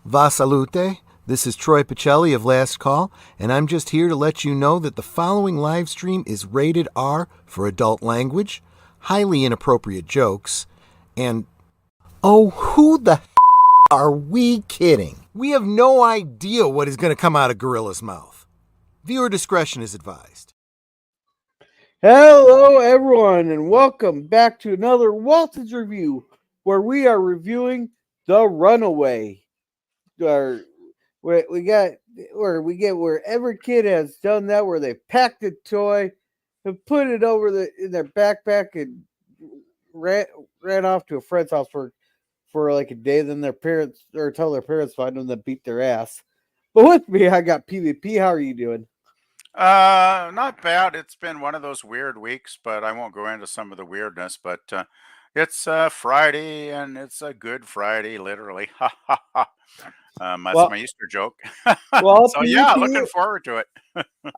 Va salute. This is Troy Pacelli of Last Call, and I'm just here to let you know that the following live stream is rated R for adult language, highly inappropriate jokes, and oh, who the are we kidding? We have no idea what is going to come out of Gorilla's mouth. Viewer discretion is advised. Hello, everyone, and welcome back to another Waltons review, where we are reviewing The Runaway. Where where every kid has done that, where they packed a toy and put it in their backpack and ran off to a friend's house for like a day. Then their parents or tell their parents find them, then beat their ass. But with me, I got PvP. How are you doing? Not bad. It's been one of those weird weeks, but I won't go into some of the weirdness. But it's Friday, and it's a good Friday, literally. Ha ha ha. That's Well, my Easter joke. well, So yeah, PvP. looking forward to it.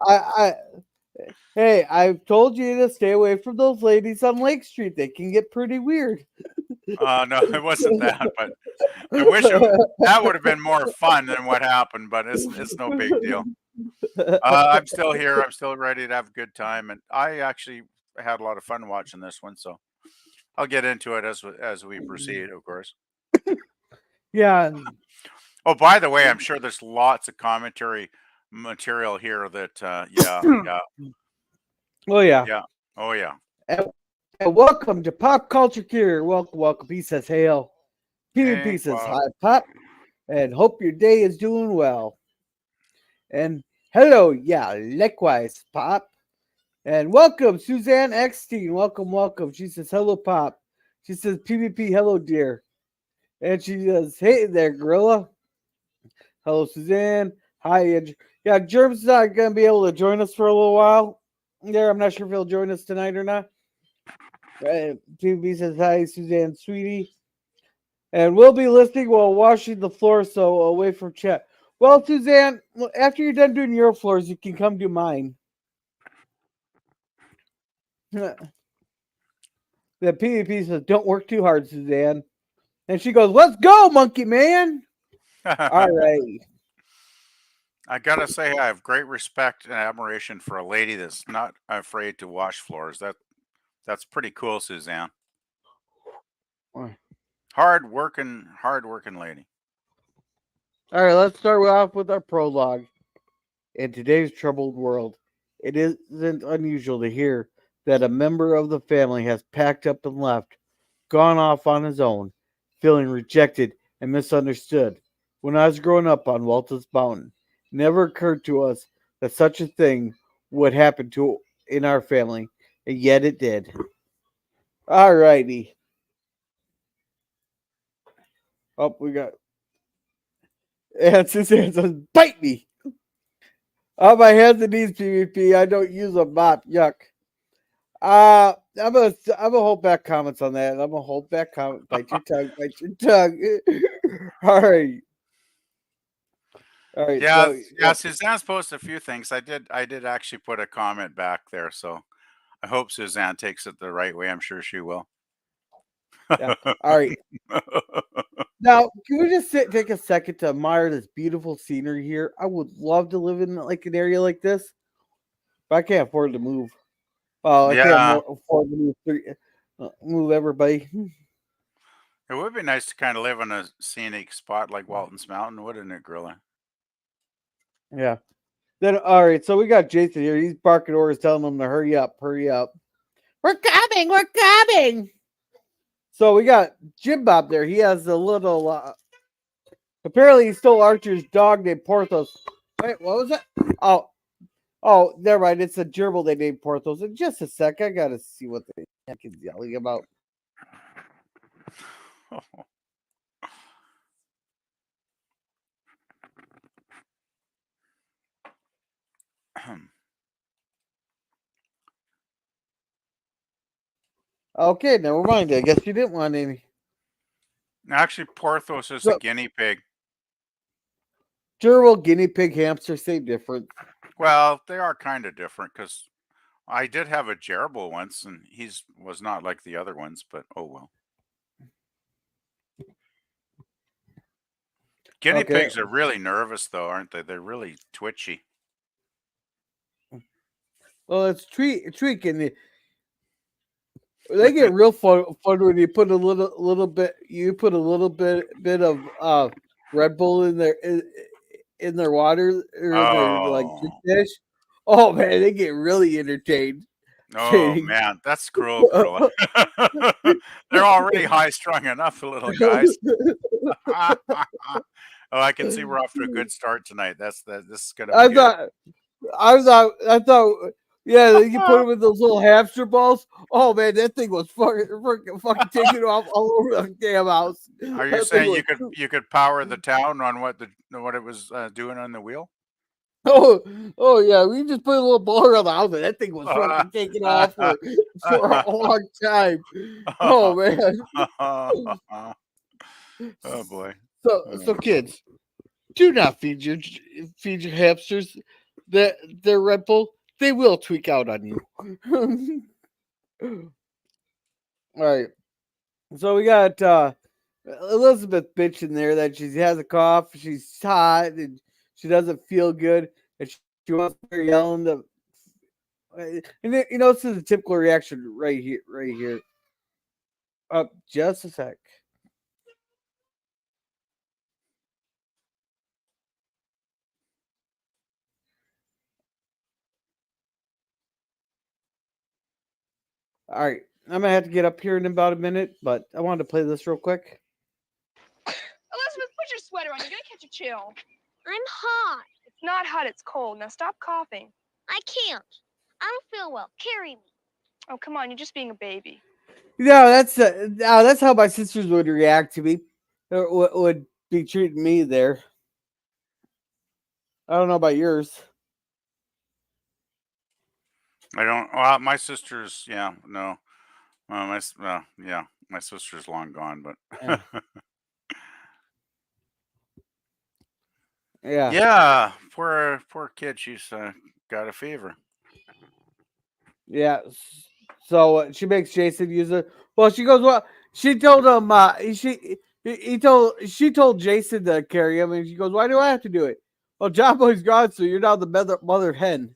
I Hey, I've told you to stay away from those ladies on Lake Street. They can get pretty weird. No, it wasn't that, but I wish that would have been more fun than what happened. But it's no big deal. I'm still here. I'm still ready to have a good time, and I actually had a lot of fun watching this one. So I'll get into it as we proceed, of course. Yeah. Oh, by the way, I'm sure there's lots of commentary material here that, yeah, Oh yeah. yeah, oh yeah. And welcome to Pop Culture Cure. Welcome. He says hail. PvP Hey, says Bob. hi, Pop. And hope your day is doing well. And hello, yeah, likewise, Pop. And welcome, Suzanne Eckstein. Welcome. She says hello, Pop. She says PvP, hello, dear. And she says, hey there, Gorilla. Hello, Suzanne. Hi, yeah, Germ's not going to be able to join us for a little while. There, I'm not sure if he'll join us tonight or not. PvP says hi, Suzanne, sweetie. And we'll be listening while washing the floor, so away from chat. Well, Suzanne, after you're done doing your floors, you can come do mine. The PvP says, don't work too hard, Suzanne. And she goes, let's go, monkey man. All right. I gotta say, I have great respect and admiration for a lady that's not afraid to wash floors. That's pretty cool, Suzanne. Hard working lady. All right, let's start off with our prologue. In today's troubled world, it isn't unusual to hear that a member of the family has packed up and left, gone off on his own, feeling rejected and misunderstood. When I was growing up on Waltons Mountain, it never occurred to us that such a thing would happen to in our family, and yet it did. All righty. Oh, we got. And Suzanne says, bite me. On my hands and knees, PvP. I don't use a mop. Yuck. I'm gonna hold back comments on that. I'm gonna hold back comments. Bite your tongue. All right. Yeah, So, yeah. Suzanne's posted a few things. I did actually put a comment back there, so I hope Suzanne takes it the right way. I'm sure she will. yeah. All right. Now, can we just take a second to admire this beautiful scenery here? I would love to live in like an area like this, but I can't afford to move. Well, I Yeah, can't afford to move everybody. it would be nice to kind of live in a scenic spot like Walton's Mountain, wouldn't it, Grilla? Yeah. Then all right, so we got Jason here. He's barking orders, telling them to hurry up. We're coming. So we got Jim-Bob there. He has a little. Apparently, he stole Archer's dog named Porthos. Wait, what was that? Oh, never mind. It's a gerbil they named Porthos. In just a sec, I gotta see what the heck is yelling about. Okay, never mind. I guess you didn't want any. Actually, Porthos is So, a guinea pig. gerbil, guinea pig, hamster, same difference. Well, they are kind of different because I did have a gerbil once, and was not like the other ones. But oh well. Guinea Okay. pigs are really nervous, though, aren't they? They're really twitchy. Well, it's tweaking. They get real fun when you put a little bit. You put a little bit of Red Bull in their water or in their like Oh, dish. Oh man, they get really entertained. oh man, that's cruel, Gorilla. They're already high strung enough, the little guys. Oh, I can see we're off to a good start tonight. This is gonna be I good. thought, yeah, you put them in those little hamster balls. Oh man, that thing was fucking taking off all over the damn house. Are you That thing saying was, you could power the town on what it was doing on the wheel? oh yeah, we just put a little ball around the house, and that thing was fucking taking off for a long time. Oh man. Oh boy. So kids, do not feed your hamsters their Red Bull. They will tweak out on you. All right. So we got Elizabeth bitching there that she has a cough, she's hot, and she doesn't feel good, and she wants to yelling to. And then, this is a typical reaction right here, right here. Just a sec. All right, I'm gonna have to get up here in about a minute, but I wanted to play this real quick. Elizabeth, put your sweater on. You're gonna catch a chill. I'm hot. It's not hot, it's cold. Now stop coughing. I can't. I don't feel well. Carry me. Oh, come on, you're just being a baby. No, that's how my sisters would react to me. Or would be treating me there. I don't know about yours. I don't. Well, my sister's. Yeah, no. My sister's long gone, but Yeah. yeah, poor kid. She's got a fever. Yeah. So she makes Jason use it. Well, she goes. Well, she told him. She told Jason to carry him, and she goes, "Why do I have to do it?" Well, John Boy's gone, so you're now the mother hen.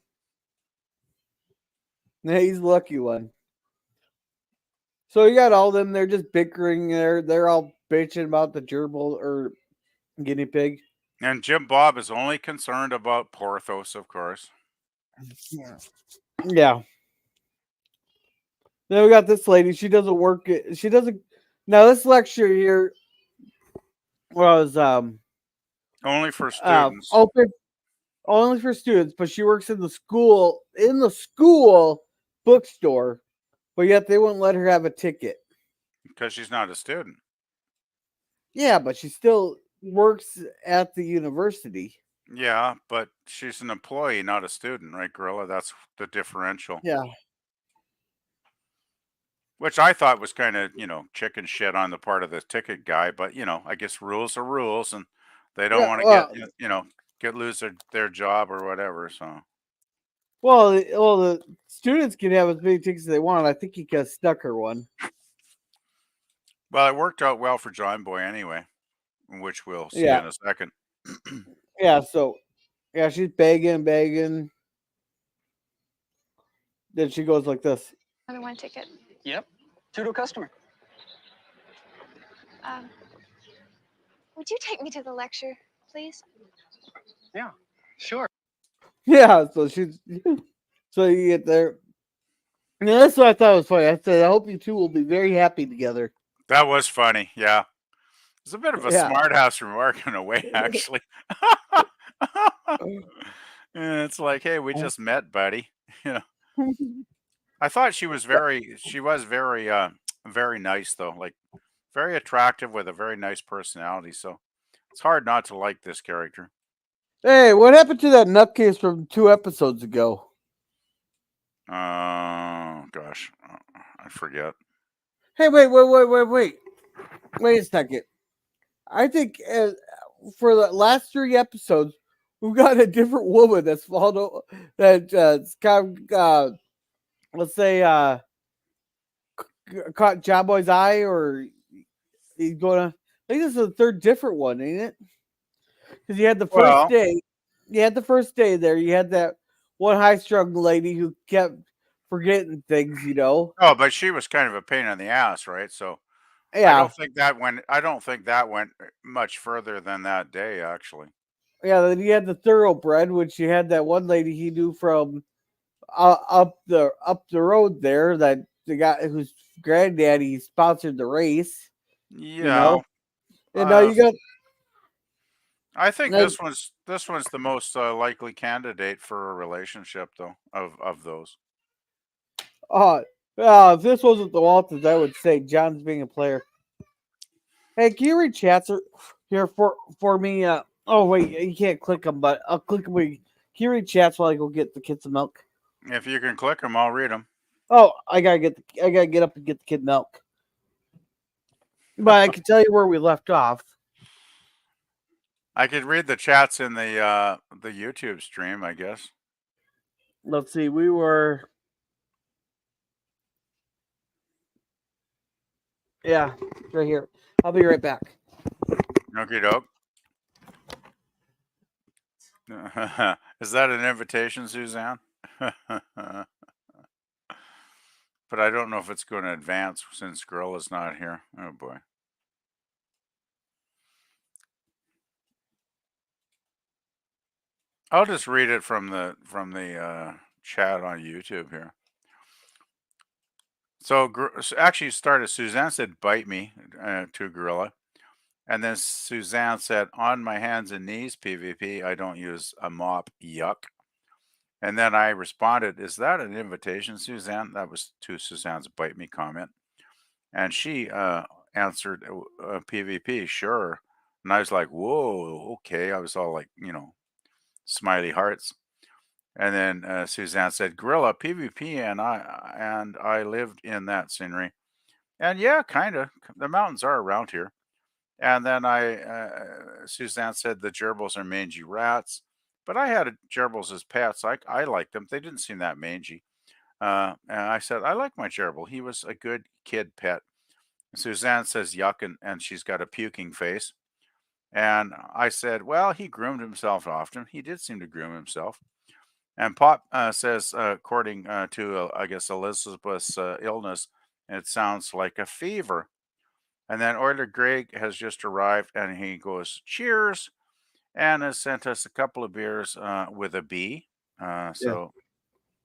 Yeah, he's the lucky one. So you got all them. They're just bickering. They're all bitching about the gerbil or guinea pig. And Jim-Bob is only concerned about Porthos, of course. Yeah. Then we got this lady. She doesn't work. She doesn't. Now this lecture here was Only for students. open only for students, but she works in the school bookstore, but yet they wouldn't let her have a ticket. Because she's not a student. Yeah, but she still works at the university. Yeah, but she's an employee, not a student, right, Gorilla? That's the differential. Yeah. Which I thought was kind of, chicken shit on the part of the ticket guy. But, I guess rules are rules, and they don't want to lose their job or whatever. So, Well, the students can have as many tickets as they want. I think he got stuck her one. well, it worked out well for John Boy anyway, which we'll see Yeah. in a second. Yeah, so she's begging. Then she goes like this. Another one ticket. Yep. Two to a customer. Would you take me to the lecture, please? Yeah, sure. Yeah, so you get there. And that's what I thought was funny. I said, I hope you two will be very happy together. That was funny. Yeah. It's a bit of a Yeah. smart house remark in a way, actually. And it's like, hey, we just met, buddy. I thought she was very very nice though, like very attractive with a very nice personality. So it's hard not to like this character. Hey, what happened to that nutcase from 2 episodes ago? Gosh, I forget. Hey, wait a second. I think for the last 3 episodes, we've got a different woman that's followed that's kind of let's say caught John Boy's eye, or he's gonna. I think this is the 3rd different one, ain't it? Because you had the first Well, day. You had the first day there. You had that one high-strung lady who kept forgetting things. oh, but she was kind of a pain in the ass, right? So I Yeah, don't think that went. I don't think that went much further than that day, actually. yeah. Then you had the thoroughbred, which you had that one lady he knew from up the road there. That the guy whose granddaddy sponsored the race. You Yeah. know, and now Uh, you got. I think Like, this one's the most likely candidate for a relationship, though, of those. if this wasn't the Waltons, I would say John's being a player. Hey, can you read chats here for me? Oh wait, you can't click them, but I'll click them. Can you read chats while I go get the kids some milk? If you can click them, I'll read them. Oh, I gotta get up and get the kid milk. But I can tell you where we left off. I could read the chats in the YouTube stream, I guess. Let's see, we were. Yeah, right here. I'll be right back. Okie doke. Is that an invitation, Suzanne? But I don't know if it's going to advance since Girl is not here. Oh boy. I'll just read it from the chat on YouTube here. So actually started. Suzanne said, "Bite me," to Gorilla, and then Suzanne said, "On my hands and knees, PvP. I don't use a mop. Yuck." And then I responded, "Is that an invitation, Suzanne?" That was to Suzanne's "Bite me" comment, and she answered, "PvP, sure." And I was like, "Whoa, okay." I was all like, smiley hearts. And then Suzanne said, "Gorilla PvP," and I lived in that scenery, and yeah, kind of. The mountains are around here. And then Suzanne said the gerbils are mangy rats, but I had gerbils as pets. I liked them. They didn't seem that mangy. And I said I like my gerbil. He was a good kid pet. Suzanne says yuck, and she's got a puking face. And I said, well, he groomed himself often. He did seem to groom himself. And Pop says, according to, I guess, Elizabeth's illness, it sounds like a fever. And then Euler Greg has just arrived and he goes, cheers, and has sent us a couple of beers with a B. So,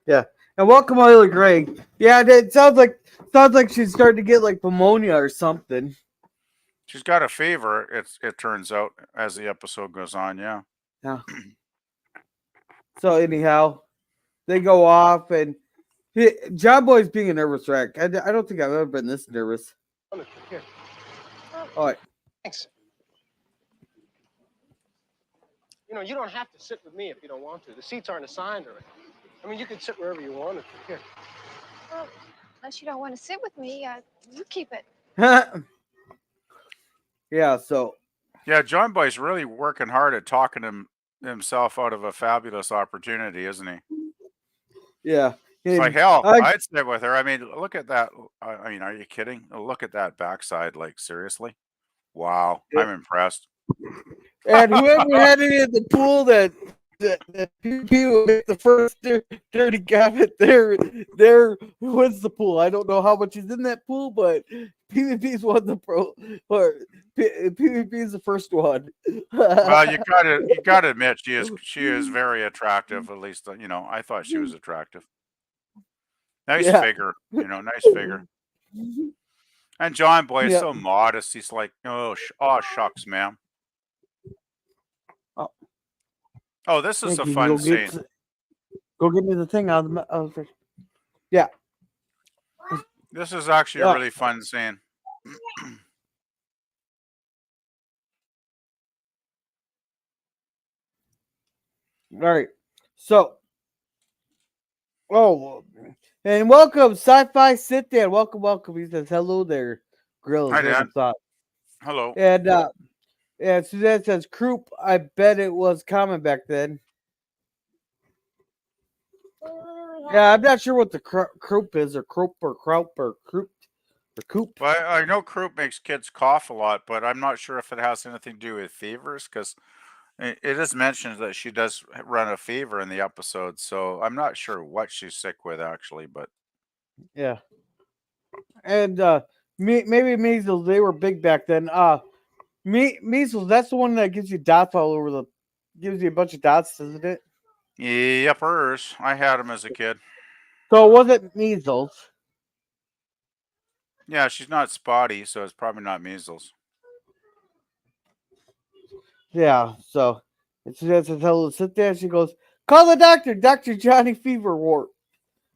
Yeah, and welcome, Euler Greg. Yeah, it sounds like she's starting to get like pneumonia or something. she's got a fever, it turns out, as the episode goes on, yeah. Yeah. So anyhow, they go off, and John Boy's being a nervous wreck. I don't think I've ever been this nervous. Here. All right. Thanks. You don't have to sit with me if you don't want to. The seats aren't assigned or anything. I mean, you can sit wherever you want to. Here. Well, unless you don't want to sit with me, you keep it. Yeah, so. Yeah, John Boy's really working hard at talking himself out of a fabulous opportunity, isn't he? Yeah. It's like, hell, I'd sit with her. I mean, look at that. I mean, are you kidding? Look at that backside. Like, seriously? Wow. Yeah. I'm impressed. And whoever had it in the pool that PvP would make the first dirty comment there wins the pool. I don't know how much is in that pool, but PvP's won the pro, or PvP is the first one. Well, you gotta admit she is very attractive. At least I thought she was attractive. Nice figure, nice figure. And John Boy is so modest. He's like, oh shucks, ma'am. Oh, this is a fun scene. Go get me the thing out of the. Yeah. This is actually a really fun scene. All right. So. Oh, and welcome, Sci-Fi Sit Down. Welcome. He says, hello there, Grill. Hi, Dan. Hello. And Suzanne says, croup. I bet it was common back then. Yeah, I'm not sure what the croup is, or croop, or croup, or croup, or coop. Well, I know croup makes kids cough a lot, but I'm not sure if it has anything to do with fevers, because It is mentioned that she does run a fever in the episode, so I'm not sure what she's sick with actually, but Yeah, and maybe measles. They were big back then. Measles. That's the one that gives you dots all over the. Gives you a bunch of dots, isn't it? yepers. I had them as a kid. So it wasn't measles. Yeah, she's not spotty, so it's probably not measles. Yeah. So she has to tell her to sit there. She goes, "Call the doctor, Doctor Johnny Fever Wart."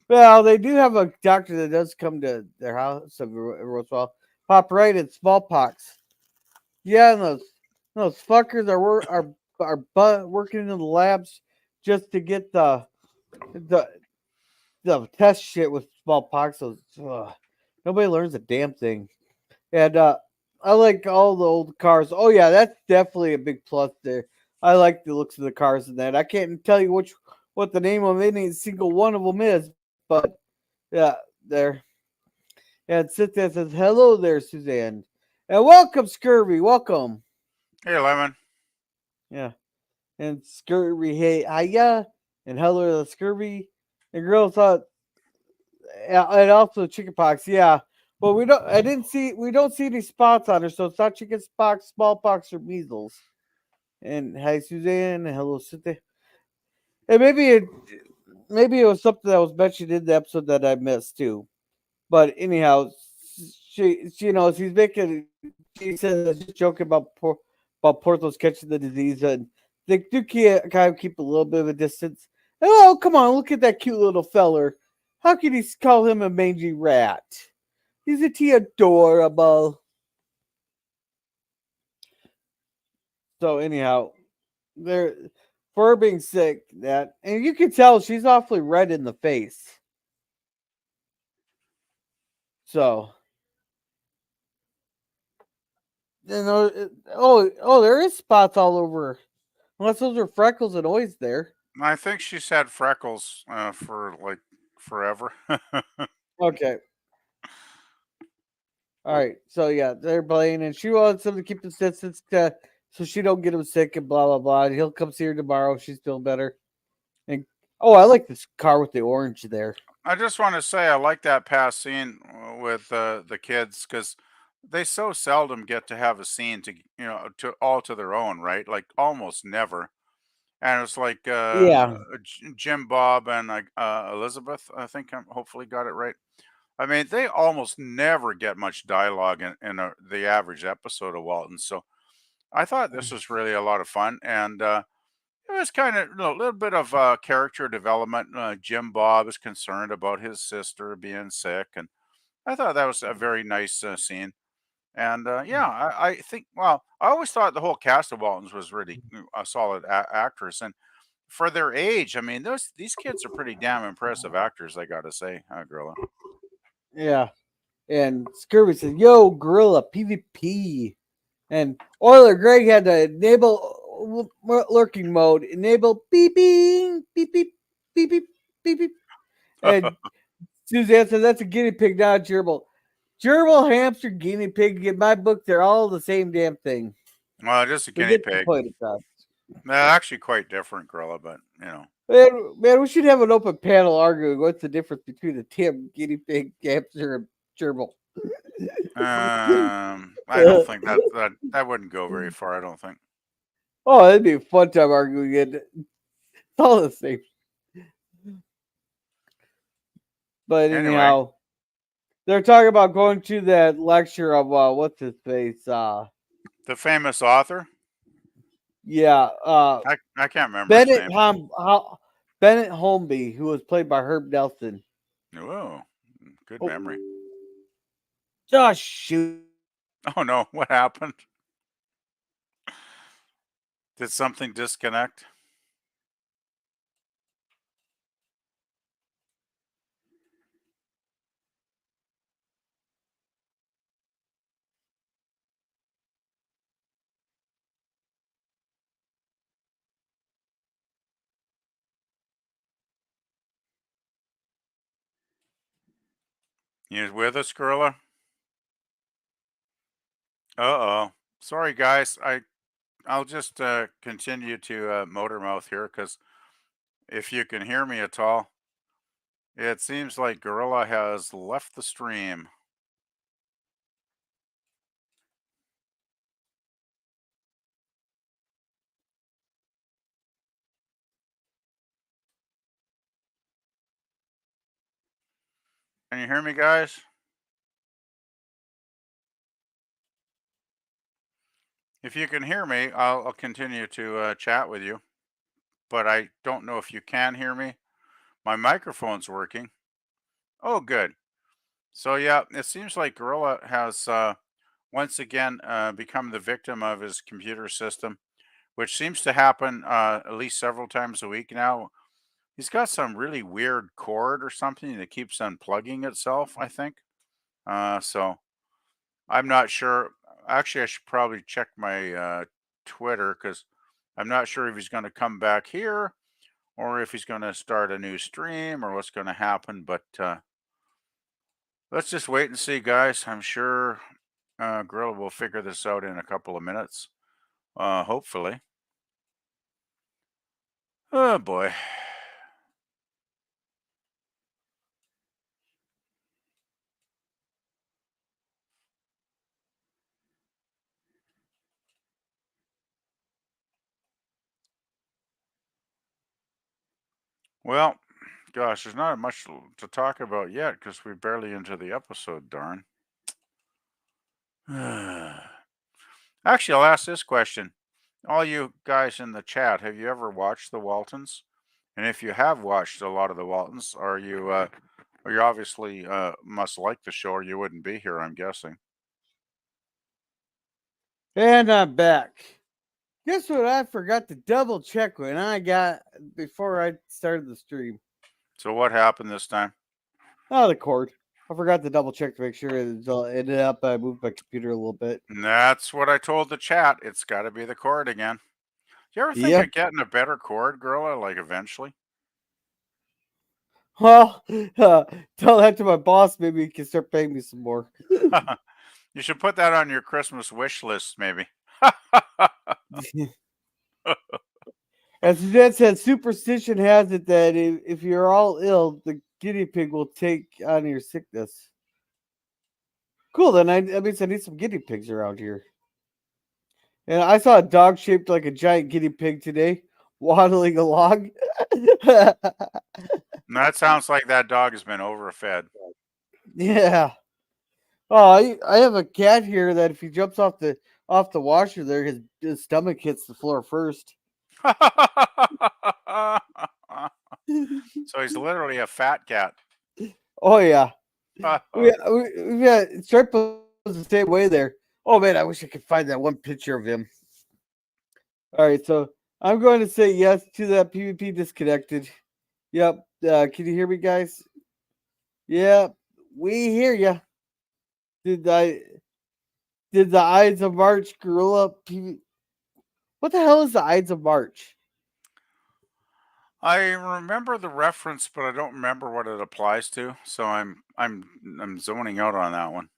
Well, they do have a doctor that does come to their house every once in a while. Pop right in smallpox. Yeah, and those fuckers are working in the labs just to get the the test shit with smallpox. So nobody learns a damn thing. And I like all the old cars. Oh yeah, that's definitely a big plus there. I like the looks of the cars in that. I can't tell you what the name of any single one of them is, but yeah, there. And sit there and says, "Hello there, Suzanne, and welcome, Scurvy. Welcome." Hey, Lemon. Yeah, and Scurvy, hey, hiya, and hello to Scurvy. And girl thought, and also chickenpox. Yeah, but we don't. I didn't see. We don't see any spots on her, so it's not chickenpox, smallpox, or measles. And hi, Suzanne. And hello, Cynthia. And maybe it was something that was mentioned in the episode that I missed too. But anyhow, she you know she's making. She says just joking about Porthos catching the disease, and they do kind of keep a little bit of a distance. Oh, come on, look at that cute little feller. How can you call him a mangy rat? Isn't he adorable? So anyhow, they're for her being sick, that and you can tell she's awfully red in the face. So there is spots all over. Unless those are freckles and always there. I think she's had freckles for like forever. Okay. All right. So yeah, they're playing, and she wants him to keep the distance so she don't get him sick and blah blah blah. And he'll come see her tomorrow if she's feeling better. And I like this car with the orange there. I just want to say I like that past scene with the kids because they so seldom get to have a scene to their own, right? Like almost never. And it's like Yeah. Jim Bob and Elizabeth, I think I hopefully got it right. I mean, they almost never get much dialogue in the average episode of Walton. So I thought this was really a lot of fun. And it was kind of a little bit of character development. Jim Bob is concerned about his sister being sick. And I thought that was a very nice scene. And yeah, I think, well, I always thought the whole cast of Waltons was really a solid actress. And for their age, I mean, these kids are pretty damn impressive actors, I gotta say, Gorilla. Yeah. And Scurvy says, "Yo, gorilla PvP." And Oiler Greg had to enable lurking mode, enable beeping, beep beep, beep beep, beep beep. And Suzanne says that's a guinea pig, not a gerbil. Gerbil, hamster, guinea pig. In my book, they're all the same damn thing. Well, just a We guinea get the pig. point across. They're actually quite different, Gorilla, but you know. Man, we should have an open panel arguing what's the difference between a damn guinea pig, hamster, and gerbil. I don't think that wouldn't go very far. I don't think. Oh, that'd be a fun time arguing it. It's all the same. But Anyway, anyhow, they're talking about going to that lecture of what's his face? the famous author. Yeah, I can't remember his name. Bennett Holmby, who was played by Herb Nelson. Oh, good Oh, memory. just shoot. Oh no, what happened? Did something disconnect? You with us, Gorilla? Uh-oh. Sorry, guys. I'll just continue to motor mouth here because if you can hear me at all, it seems like Gorilla has left the stream. Can you hear me, guys? If you can hear me, I'll continue to chat with you, but I don't know if you can hear me. My microphone's working. Oh, good. So yeah, it seems like Gorilla has once again become the victim of his computer system, which seems to happen at least several times a week now. He's got some really weird cord or something that keeps unplugging itself, I think. So I'm not sure. Actually, I should probably check my Twitter because I'm not sure if he's going to come back here or if he's going to start a new stream or what's going to happen. But let's just wait and see, guys. I'm sure Gorilla will figure this out in a couple of minutes, hopefully. Oh boy. Well, gosh, there's not much to talk about yet because we're barely into the episode, darn. Actually, I'll ask this question. All you guys in the chat, have you ever watched the Waltons? And if you have watched a lot of the Waltons, are you obviously must like the show or you wouldn't be here, I'm guessing. And I'm back. Guess what? I forgot to double check when I got before I started the stream. So what happened this time? Oh, the cord. I forgot to double check to make sure it ended up. I moved my computer a little bit. And that's what I told the chat. It's got to be the cord again. Do you ever think Yep. of getting a better cord, Gorilla, like eventually? Well, tell that to my boss. Maybe he can start paying me some more. You should put that on your Christmas wish list, maybe. As Jeanette said, superstition has it that if you're all ill, the guinea pig will take on your sickness. Cool, then that means I need some guinea pigs around here. And I saw a dog shaped like a giant guinea pig today, waddling along. That sounds like that dog has been overfed. Yeah. Oh, I have a cat here that if he jumps off the washer there, his stomach hits the floor first. So he's literally a fat cat. Oh yeah. Yeah, Stripe was the same way there. Oh man, I wish I could find that one picture of him. All right, so I'm going to say yes to that PvP disconnected. Yep. Can you hear me, guys? Yep, we hear you. Did the Ides of March Gorilla PvP? What the hell is the Ides of March? I remember the reference, but I don't remember what it applies to. So I'm zoning out on that one.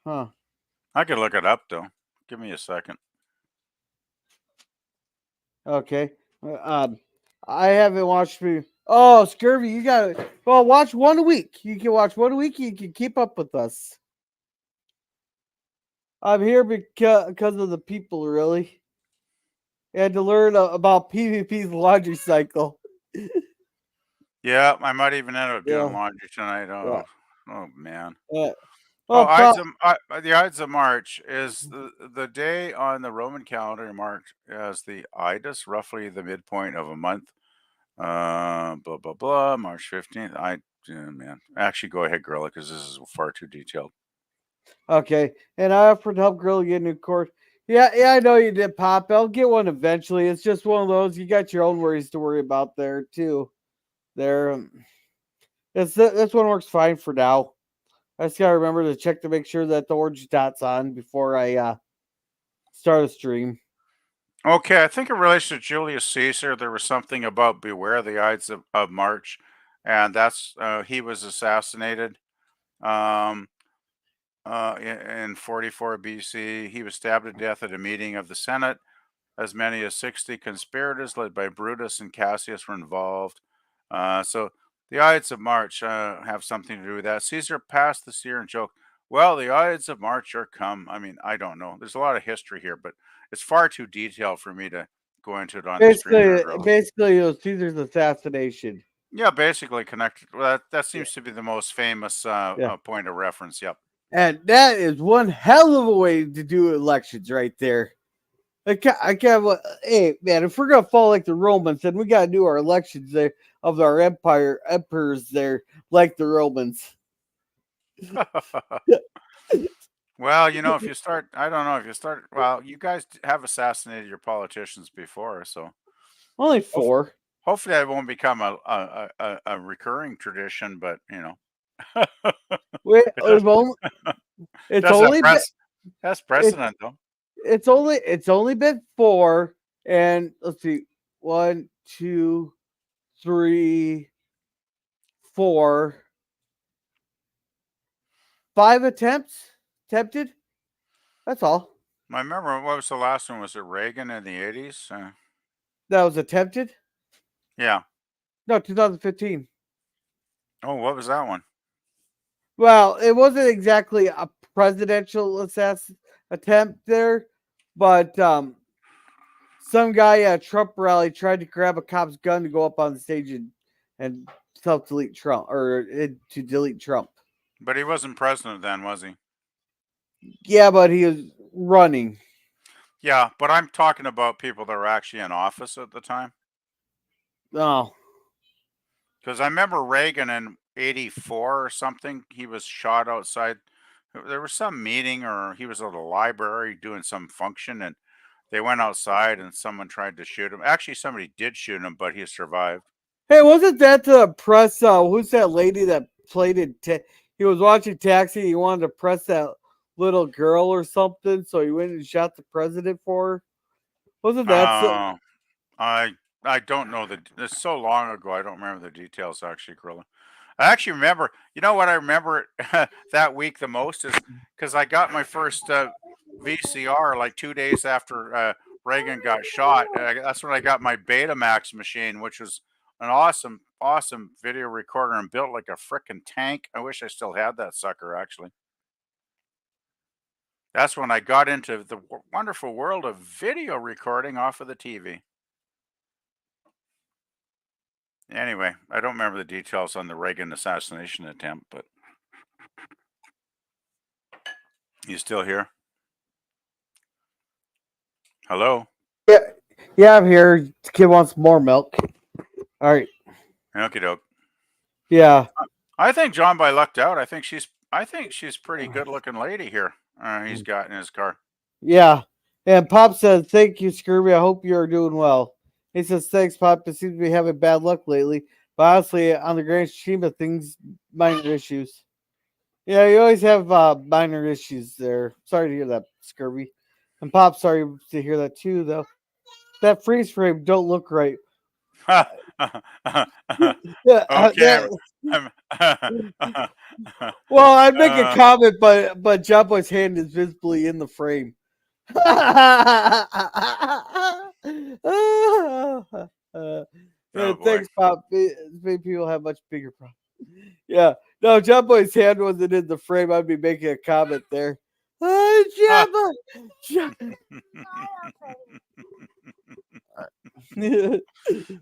Huh. I could look it up though. Give me a second. Okay. I haven't watched me. Oh, Scurvy, you got it. Well, watch 1 week. You can watch 1 week. You can keep up with us. I'm here because of the people, really. And to learn about PvP's laundry cycle. Yeah, I might even end up doing Yeah. laundry tonight. Oh, oh man. Yeah. Oh, the Ides of March is the day on the Roman calendar marked as the Ides, roughly the midpoint of a month. Blah blah blah. March 15th. Man, actually, go ahead, Gorilla, because this is far too detailed. Okay, and I offered to help Gorilla get a new cord. Yeah, I know you did, Pop. I'll get one eventually. It's just one of those. You got your own worries to worry about there too. This one works fine for now. I just gotta remember to check to make sure that the orange dot's on before I start a stream. Okay, I think in relation to Julius Caesar, there was something about beware the Ides of March, and that's he was assassinated. in 44 BC. He was stabbed to death at a meeting of the Senate. As many as 60 conspirators led by Brutus and Cassius were involved. So the Ides of March have something to do with that. Caesar passed the seer and joked, well, the Ides of March are come. I mean, I don't know. There's a lot of history here, but it's far too detailed for me to go into it on the stream here, really. Basically, it was Caesar's assassination. Yeah, basically connected. Well, that Yeah. seems to be the most famous Yeah. point of reference. Yep. And that is one hell of a way to do elections right there. I can't, hey, man, if we're going to fall like the Romans, then we got to do our elections there of our emperors there like the Romans. Well, you know, if you start, I don't know, if you start, well, you guys have assassinated your politicians before, so Only 4. hopefully that won't become a recurring tradition, but you know, It's that's only been, that's precedent though. it's only been 4, and let's see, 1, 2, 3, 4, 5 attempted. That's all. I remember, what was the last one? Was it Reagan in the 80s? That was attempted. Yeah. No, 2015. Oh, what was that one? Well, it wasn't exactly a presidential attempt there, but some guy at a Trump rally tried to grab a cop's gun to go up on the stage and self-delete Trump, or to delete Trump. But he wasn't president then, was he? Yeah, but he was running. Yeah, but I'm talking about people that were actually in office at the time. Oh. Because I remember Reagan in 84 or something, he was shot outside. There was some meeting, or he was at a library doing some function, and they went outside and someone tried to shoot him. Actually, somebody did shoot him, but he survived. Hey, wasn't that the press? Who's that lady that played it? He was watching Taxi. He wanted to press that little girl or something, so he went and shot the president for her. Wasn't that? I don't know it's so long ago. I don't remember the details actually, Gorilla. I actually remember. You know what I remember that week the most is because I got my first VCR like 2 days after Reagan got shot. That's when I got my Betamax machine, which was an awesome video recorder and built like a frickin' tank. I wish I still had that sucker actually. That's when I got into the wonderful world of video recording off of the TV. Anyway, I don't remember the details on the Reagan assassination attempt, but you still here? Hello? Yeah, I'm here. The kid wants more milk. All right. Okie doke. Yeah. I think John Boy lucked out. I think she's pretty good looking lady here. He's got in his car. Yeah. And Pop says, thank you, Scurvy. I hope you're doing well. He says, thanks, Pop. It seems to be having bad luck lately. But honestly, on the grand scheme of things, minor issues. Yeah, you always have minor issues there. Sorry to hear that, Scurvy. And Pop, sorry to hear that too, though. That freeze frame don't look right. Okay. Well, I'd make a comment, but John Boy's hand is visibly in the frame. Thanks, Pop. Maybe people have much bigger problems. Yeah. No, John Boy's hand wasn't in the frame. I'd be making a comment there. John Boy.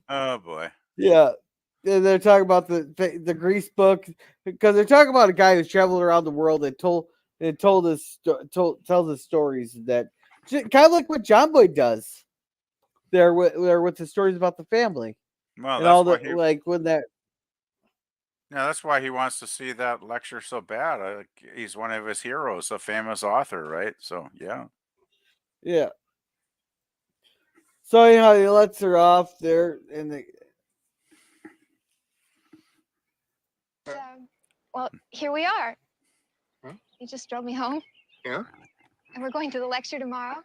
Oh boy. Yeah. They're talking about the Grease book because they're talking about a guy who's traveled around the world and tells us stories that kind of like what John Boy does. There with the stories about the family. Well, and all that's the like when that. Yeah, that's why he wants to see that lecture so bad. He's one of his heroes, a famous author, right? So yeah. Yeah. So anyhow, he lets her off there, and well, here we are. Huh? You just drove me home. Yeah? And we're going to the lecture tomorrow.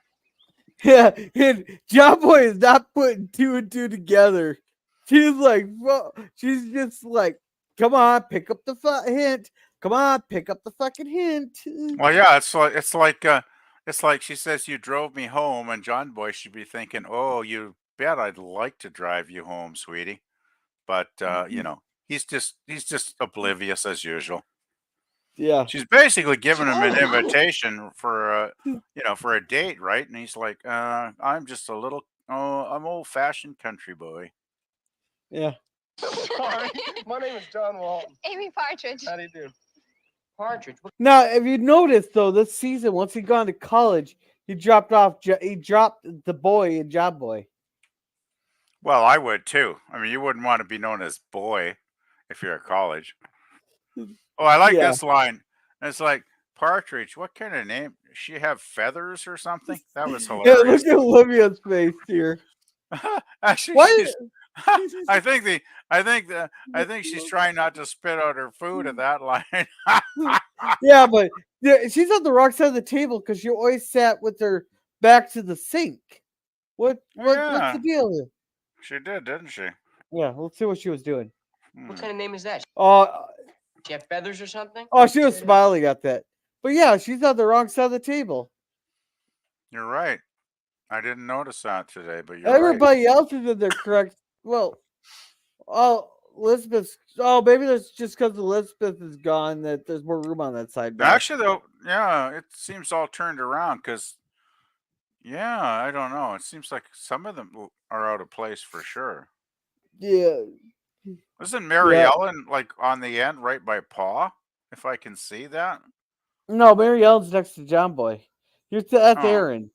yeah, and John Boy is not putting 2 and 2 together. She's like, well, she's just like, come on, pick up the hint. Come on, pick up the fucking hint. Well, yeah, it's like she says you drove me home, and John Boy should be thinking, "Oh, you bet I'd like to drive you home, sweetie." But he's just oblivious as usual. Yeah. She's basically giving him an invitation for for a date, right? And he's like, I'm just I'm old-fashioned country boy. Yeah. Sorry, my name is John Walton. Amy Partridge. How do you do? Partridge. Now, if you noticed though, this season, once he gone to college, he dropped the boy in Job Boy. Well, I would too. I mean, you wouldn't want to be known as boy if you're at college. Oh, I like this line. It's like, Partridge, what kind of name? Does she have feathers or something? That was Yeah, hilarious. look at Olivia's face here. Actually, Why? I think she's trying not to spit out her food at that line. Yeah, but she's on the wrong side of the table because she always sat with her back to the sink. What's the deal here? She did, didn't she? Yeah, let's see what she was doing. What kind of name is that? She have feathers or something? Oh, she was smiling at that. But yeah, she's on the wrong side of the table. You're right. I didn't notice that today, but you're right. Everybody else is in the correct. Well, Elizabeth. Oh, maybe that's just because Elizabeth is gone that there's more room on that side. Now. Actually, though, yeah, it seems all turned around because, yeah, I don't know. It seems like some of them are out of place for sure. Yeah. Isn't Mary Ellen like on the end right by Paw? If I can see that. No, Mary Ellen's next to John Boy. That's Aaron.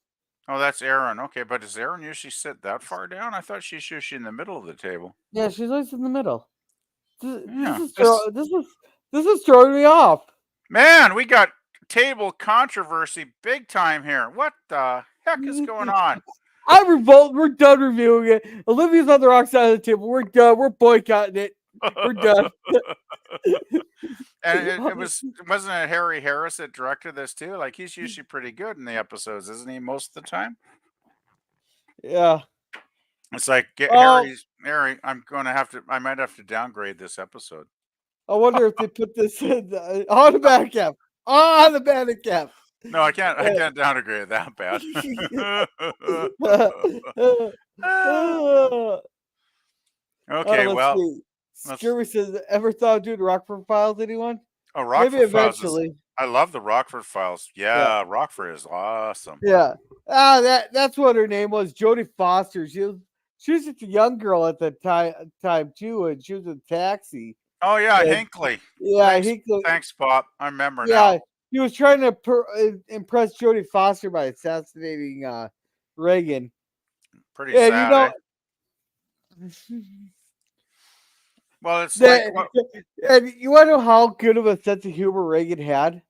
Oh, that's Aaron. Okay, but does Aaron usually sit that far down? I thought she's usually in the middle of the table. Yeah, she's always in the middle. This is throwing me off. Man, we got table controversy big time here. What the heck is going on? I'm revolted. We're done reviewing it. Olivia's on the wrong side of the table. We're done. We're boycotting it. We're done. And wasn't it Harry Harris that directed this too? Like he's usually pretty good in the episodes, isn't he? Most of the time. Yeah. It's like Harry. I might have to downgrade this episode. I wonder if they put this in on the back cap. On the back cap. No, I can't. I can't downgrade it that bad. Okay, well. Scurry says, "Ever thought of doing Rockford Files? Anyone? Oh, Rockford Maybe Files. eventually. I love the Rockford Files. Yeah, Rockford is awesome. Yeah. That's what her name was, Jodie Foster. She was just a young girl at the time too, and she was in Taxi. Oh yeah, Hinckley. Yeah, Thanks, Pop. I remember now. Yeah, he was trying to impress Jodie Foster by assassinating Reagan. Pretty sad. Well, it's like, and you want to know how good of a sense of humor Reagan had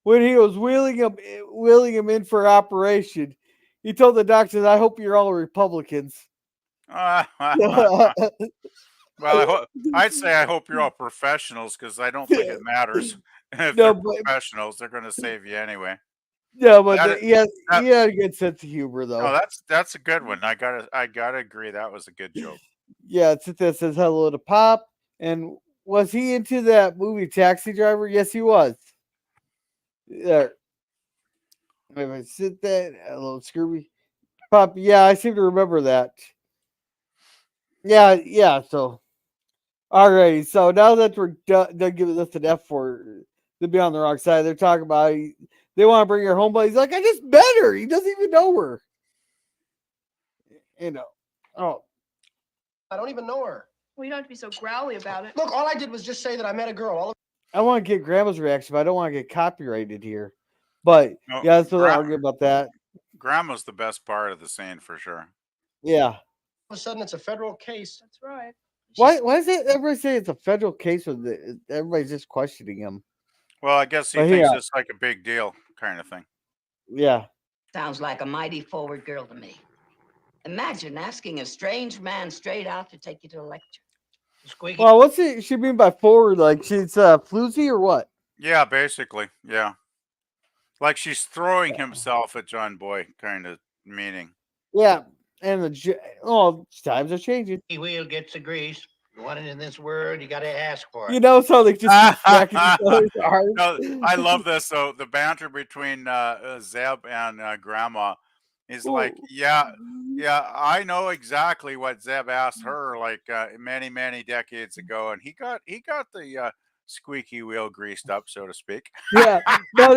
when he was wheeling him in for operation. He told the doctors, "I hope you're all Republicans." Well, I'd say I hope you're all professionals because I don't think it matters if they're professionals. They're going to save you anyway. Yeah, but he had a good sense of humor, though. Oh, that's a good one. I gotta agree. That was a good joke. Yeah, it says hello to Pop. And was he into that movie Taxi Driver? Yes, he was. There. If I sit there, hello, Scooby. Pop, yeah, I seem to remember that. Yeah, so. Alrighty, so now that we're done giving this an F for to be on the wrong side, they're talking about they want to bring her home, but he's like, I just met her. He doesn't even know her. Oh. I don't even know her. Well, you don't have to be so growly about it. Look, all I did was just say that I met a girl. I want to get Grandma's reaction, but I don't want to get copyrighted here. But yeah, so they're arguing about that. Grandma's the best part of the scene for sure. Yeah. All of a sudden, it's a federal case. That's right. Why is it everybody say it's a federal case when everybody's just questioning him? Well, I guess he thinks it's like a big deal kind of thing. Yeah. Sounds like a mighty forward girl to me. Imagine asking a strange man straight out to take you to a lecture. Squeaky. Well, what's she mean by forward? Like she's floozy or what? Yeah, basically. Yeah. Like she's throwing himself at John Boy kind of meaning. Yeah. And times are changing. Wheel gets the grease. You want it in this world, you got to ask for it. You know, so they just keep smacking each other's arms. No, I love this. So the banter between Zeb and Grandma is like, yeah, I know exactly what Zeb asked her like many, many decades ago, and he got the squeaky wheel greased up, so to speak. Yeah, no.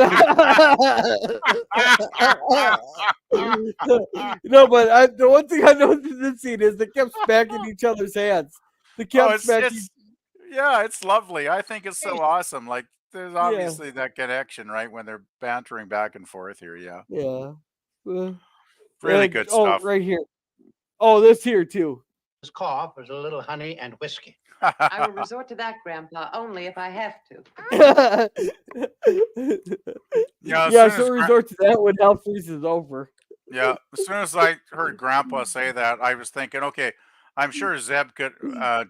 No, but the one thing I noticed in this scene is they kept smacking each other's hands. They Oh, kept smacking. it's lovely. I think it's so awesome. Like there's obviously that connection, right? When they're bantering back and forth here. Yeah. Yeah. Really good Oh, stuff. right here. Oh, this here too. This cough is a little honey and whiskey. I will resort to that, Grandpa, only if I have to. Yeah, so resort to that when hell freezes over. Yeah, as soon as I heard Grandpa say that, I was thinking, okay, I'm sure Zeb could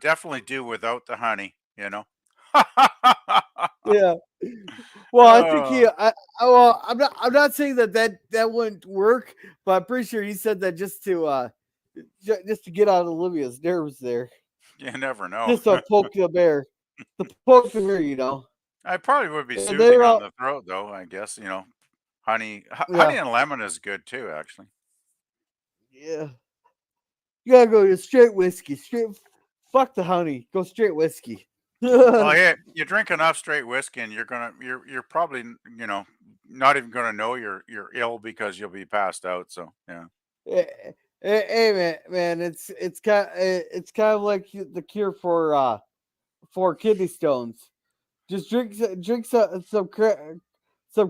definitely do without the honey, you know. Yeah. Well, I think I'm not saying that wouldn't work, but I'm pretty sure he said that just to get on Olivia's nerves there. You never know. Just to poke the bear. To poke the bear, you know. I probably would be And soothing they're on all- the throat, though. I guess honey Yeah. and lemon is good too, actually. Yeah. You gotta go to straight whiskey. Fuck the honey. Go straight whiskey. Well, hey, you drink enough straight whiskey, and you're probably not even gonna know you're ill because you'll be passed out. So yeah. Hey, man, it's kind of like the cure for kidney stones. Just drink some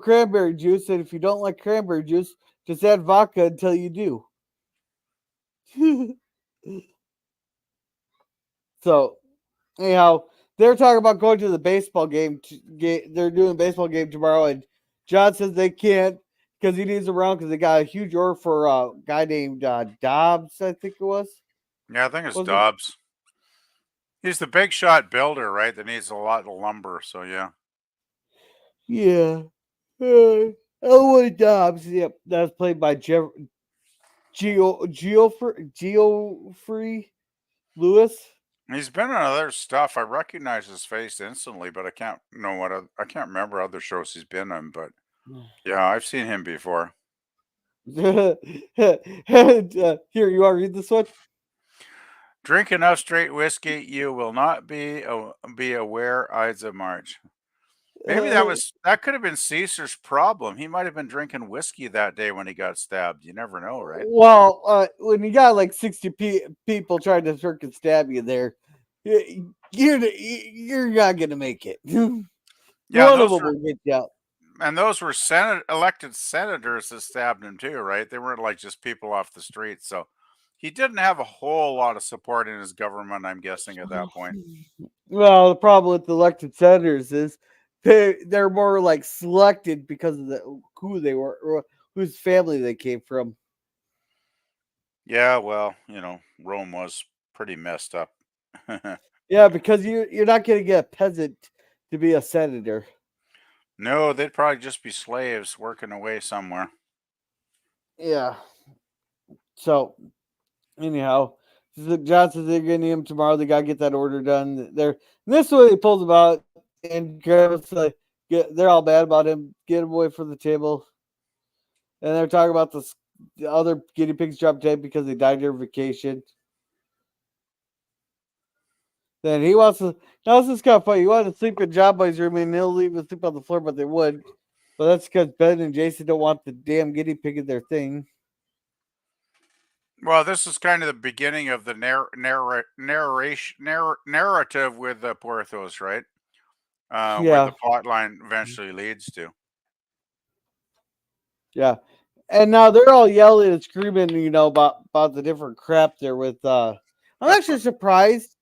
cranberry juice, and if you don't like cranberry juice, just add vodka until you do. So, anyhow, they're talking about going to the baseball game. They're doing a baseball game tomorrow, and John says they can't because he needs around because they got a huge order for a guy named Dobbs, I think it was. Yeah, I think it's Was it? Dobbs. He's the big shot builder, right? That needs a lot of lumber. So yeah. Yeah. Elwood Dobbs. Yep, that's played by Geoffrey Lewis. He's been on other stuff. I recognize his face instantly, but I can't remember other shows he's been on. But yeah, I've seen him before. And, here, you want to read this one? Drink enough straight whiskey, you will not be aware Ides of March. Maybe that could have been Caesar's problem. He might have been drinking whiskey that day when he got stabbed. You never know, right? Well, when you got like 60 people trying to freaking stab you there, you're not gonna make it. Yeah, One of them will get you out. And those were elected senators that stabbed him too, right? They weren't like just people off the street. So he didn't have a whole lot of support in his government, I'm guessing, at that point. Well, the problem with the elected senators is they're more like selected because of who they were or whose family they came from. Yeah, well, Rome was pretty messed up. Yeah, because you're not going to get a peasant to be a senator. No, they'd probably just be slaves working away somewhere. Yeah. So, anyhow, John says they're going to need him tomorrow. They got to get that order done. This way he pulls him out, and Grandma's like, they're all bad about him. Get him away from the table. And they're talking about the other guinea pigs dropped dead because they died during vacation. Then he wants to. Now this is kind of funny. He wanted to sleep in John Boy's room, and he'll leave and sleep on the floor, but they would. But that's because Ben and Jason don't want the damn guinea pig in their thing. Well, this is kind of the beginning of the narrative with Porthos, right? Where the plot line eventually leads to. Yeah. And now they're all yelling and screaming, about the different crap there with I'm actually surprised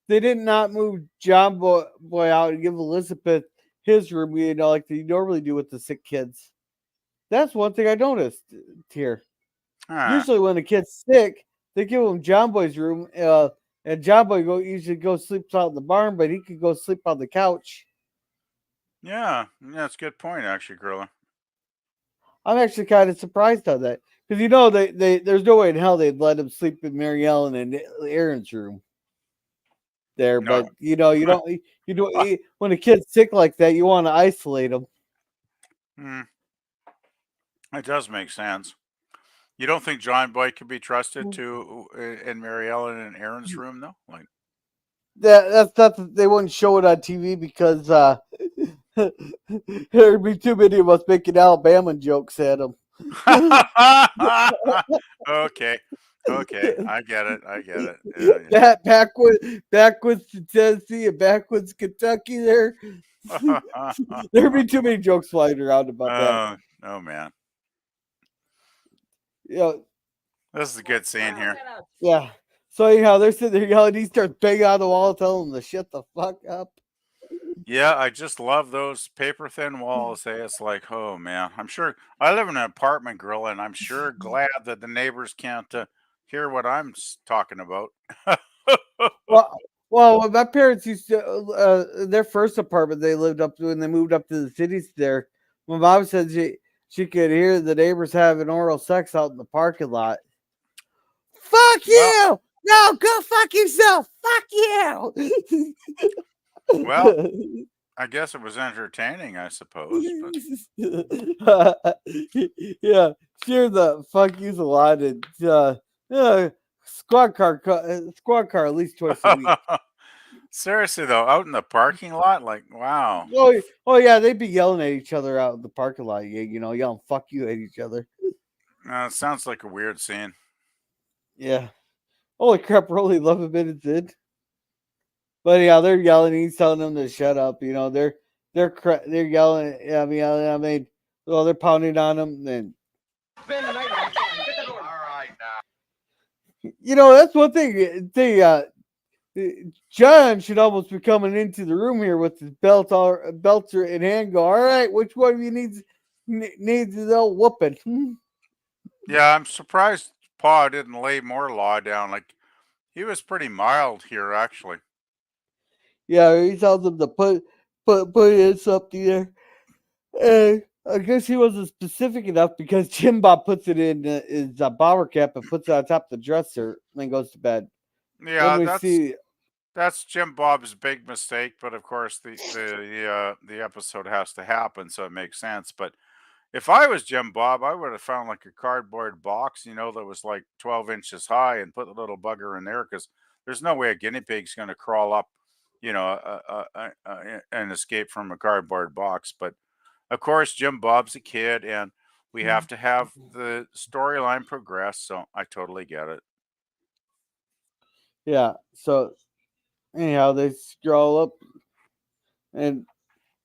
they did not move John Boy out and give Elizabeth his room, like they normally do with the sick kids. That's one thing I noticed here. Usually when a kid's sick, they give him John Boy's room, and John Boy usually goes sleeps out in the barn, but he could go sleep on the couch. Yeah, that's a good point, actually, Gorilla. I'm actually kind of surprised on that because they there's no way in hell they'd let him sleep in Mary Ellen and Aaron's room. there. No. But you don't when a kid's sick like that, you want to isolate them. It does make sense. You don't think John Boy could be trusted to in Mary Ellen and Aaron's room though? Like That's not they wouldn't show it on TV because there'd be too many of us making Alabama jokes at them. okay, I get it. Yeah. Backwoods to Tennessee and backwoods Kentucky. There'd be too many jokes flying around about that. Oh man, You this is a good scene here. yeah. So anyhow, they're sitting there yelling. He starts banging on the wall, telling them to shut the fuck up. Yeah, I just love those paper thin walls. Hey, it's like, oh man, I'm sure I live in an apartment, girl, and I'm sure glad that the neighbors can't hear what I'm talking about. Well, when my parents used to their first apartment they lived up to when they moved up to the cities there. My mom said she could hear the neighbors having oral sex out in the parking lot. Fuck you! No, go fuck yourself. Fuck you. Well, I guess it was entertaining, I suppose. But. Yeah, sure. The fuck yous a lot, and squad car at least twice a week. Seriously though, out in the parking lot, like wow. Oh yeah, they'd be yelling at each other out in the parking lot. Yelling "fuck you" at each other. It sounds like a weird scene. Yeah. Holy crap! Really love a minute did. But yeah, they're yelling. He's telling them to shut up. They're yelling. I mean, well, they're pounding on him. And All right that's now. one thing. John should almost be coming into the room here with his belter in hand. Go, all right. Which one of you needs a little whooping? Yeah, I'm surprised Pa didn't lay more law down. Like he was pretty mild here, actually. Yeah, he tells them to put in something there. And I guess he wasn't specific enough because Jim-Bob puts it in his bomber cap and puts it on top of the dresser and then goes to bed. Yeah, that's Jim-Bob's big mistake. But of course, the episode has to happen, so it makes sense. But if I was Jim-Bob, I would have found like a cardboard box, that was like 12 inches high, and put the little bugger in there because there's no way a guinea pig's going to crawl up, and escape from a cardboard box. But of course, Jim-Bob's a kid, and we have to have the storyline progress. So I totally get it. Yeah. So anyhow, they scroll up, and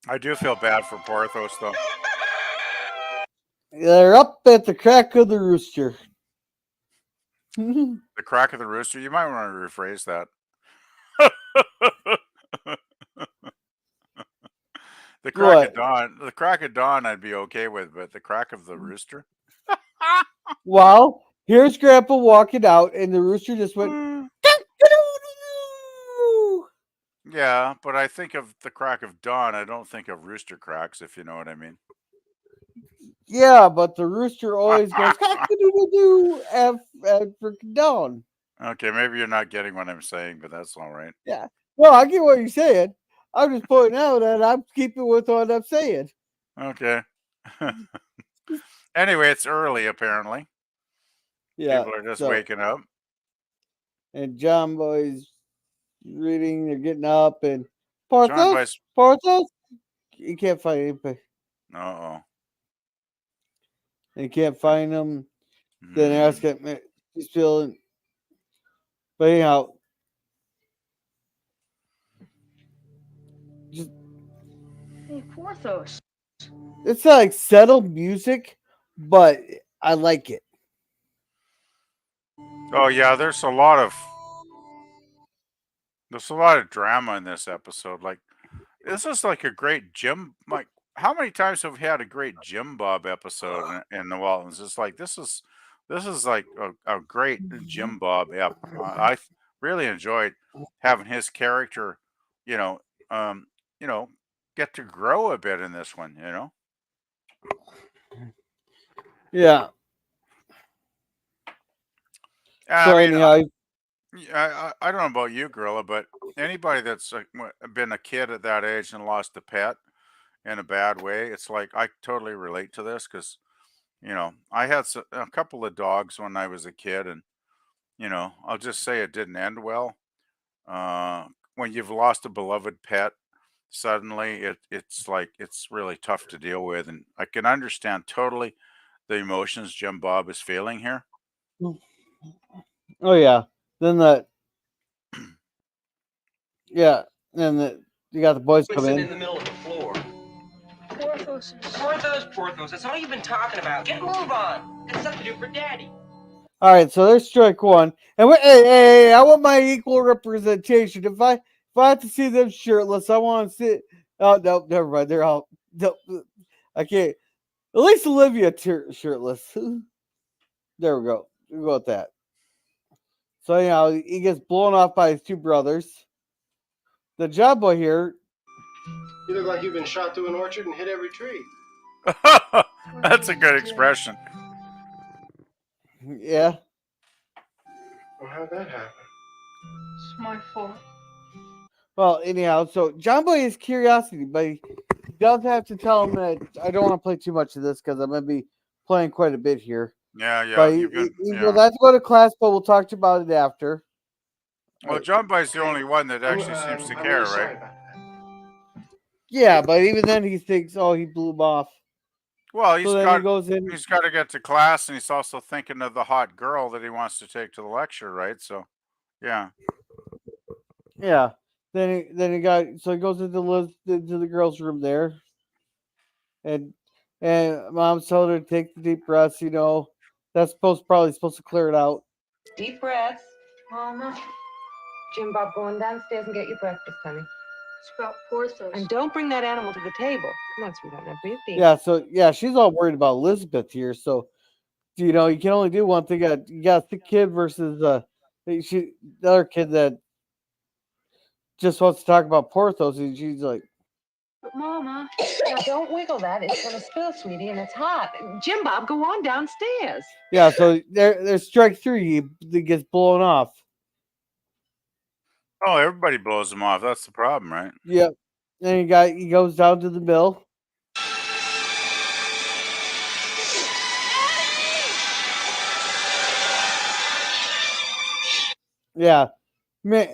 I do feel bad for Porthos, though. they're up at the crack of the rooster. The crack of the rooster. You might want to rephrase that. The crack of dawn I'd be okay with, but the crack of the rooster? Well, here's Grandpa walking out, and the rooster just went. Yeah, but I think of the crack of dawn. I don't think of rooster cracks, if you know what I mean. Yeah, but the rooster always goes cock-a-doodle-doo after dawn. Okay, maybe you're not getting what I'm saying, but that's all right. Yeah. Well, I get what you're saying. I'm just pointing out that I'm keeping with what I'm saying. Okay. Anyway, it's early, apparently. Yeah. People are just waking up. And John Boy's reading, they're getting up, and Porthos, you can't find anybody. Uh-oh. And you can't find him. Then ask him, he's feeling. But anyhow, Hey, Porthos. it's like settled music, but I like it. Oh yeah, there's a lot of drama in this episode. Like this is like a great like how many times have we had a great Jim-Bob episode in the Waltons? It's like this is like a great Jim-Bob ep. I really enjoyed having his character, get to grow a bit in this one, Yeah. I mean, Yeah, I don't know about you, Gorilla, but anybody that's been a kid at that age and lost a pet in a bad way, it's like I totally relate to this because I had a couple of dogs when I was a kid, and I'll just say it didn't end well. When you've lost a beloved pet, suddenly it's like it's really tough to deal with, and I can understand totally the emotions Jim Bob is feeling here. Oh yeah. Then the yeah. Then you got the boys come Sitting in in. the middle of the floor. Porthos. Porthos. That's all you've been talking about. Get a move on. Got stuff to do for Daddy. All right, so there's strike one, and hey, I want my equal representation. If I have to see them shirtless, I want to see. Oh no, never mind. They're all. No, I can't. At least Olivia shirtless. There we go. We'll go with that. So he gets blown off by his two brothers. The job boy here. You look like you've been shot through an orchard and hit every tree. That's a good expression. Yeah. Well, how'd that happen? It's my fault. Well, anyhow, so John Boy has curiosity, but he does have to tell him that I don't want to play too much of this because I'm going to be playing quite a bit here. Yeah, But you've been. he Yeah. will have to go to class, but we'll talk about it after. Well, John Boy's the only one that actually seems to I'm care, really sorry right? about that. Yeah, but even then he thinks, oh, he blew him off. Well, So then he goes in. he's got to get to class, and he's also thinking of the hot girl that he wants to take to the lecture, right? So, yeah. Yeah. Then he goes into the girls' room there, and mom's told her to take the deep breaths. That's probably supposed to clear it out. Deep breaths. Mama. Jim-Bob, go on downstairs and get your breakfast, honey. It's about Porthos. And don't bring that animal to the table. Come on, sweetheart. Now breathe deep. Yeah. So she's all worried about Elizabeth here. So you can only do one thing. You got the kid versus the other kid that just wants to talk about Porthos, and she's like, But Mama, now don't wiggle that. It's gonna spill, sweetie, and it's hot. Jim-Bob, go on downstairs. yeah. So there's strike three. He gets blown off. Oh, everybody blows him off. That's the problem, right? Yep. Then he goes down to the mill. Yeah, man,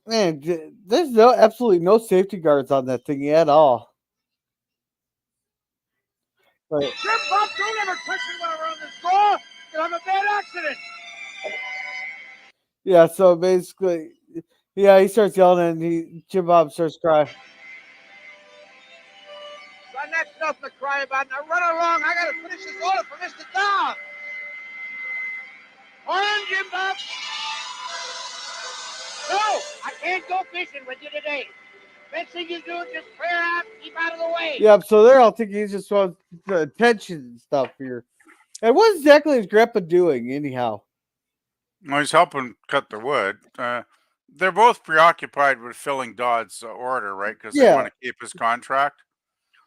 there's absolutely no safety guards on that thing at all. But Jim-Bob, don't ever touch me while we're on this floor. You'll have a bad accident. yeah, so basically, he starts yelling, and Jim-Bob starts crying. Son, that's nothing to cry about. Now run along. I gotta finish this order for Mr. Dobbs. On, Jim-Bob. No, I can't go fishing with you today. Best thing you do is just clear out, keep out of the way. Yep. So they're all thinking he just wants the attention and stuff here. And what exactly is Grandpa doing, anyhow? Well, he's helping cut the wood. They're both preoccupied with filling Dodd's order, right? Because they want to keep his contract.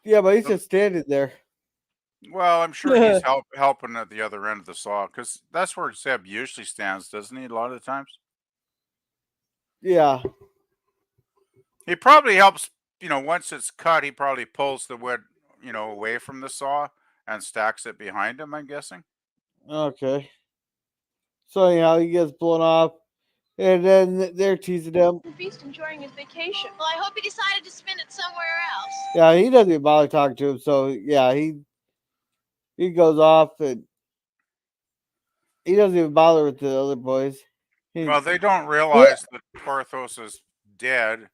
Yeah, but he's just standing there. Well, I'm sure he's helping at the other end of the saw because that's where Seb usually stands, doesn't he? A lot of the times. Yeah. He probably helps. Once it's cut, he probably pulls the wood, away from the saw and stacks it behind him. I'm guessing. Okay. So he gets blown off, and then they're teasing him. Beast enjoying his vacation. Well, I hope he decided to spend it somewhere else. Yeah, he doesn't even bother talking to him. So yeah, he goes off, and he doesn't even bother with the other boys. Well, they don't realize that Porthos is dead,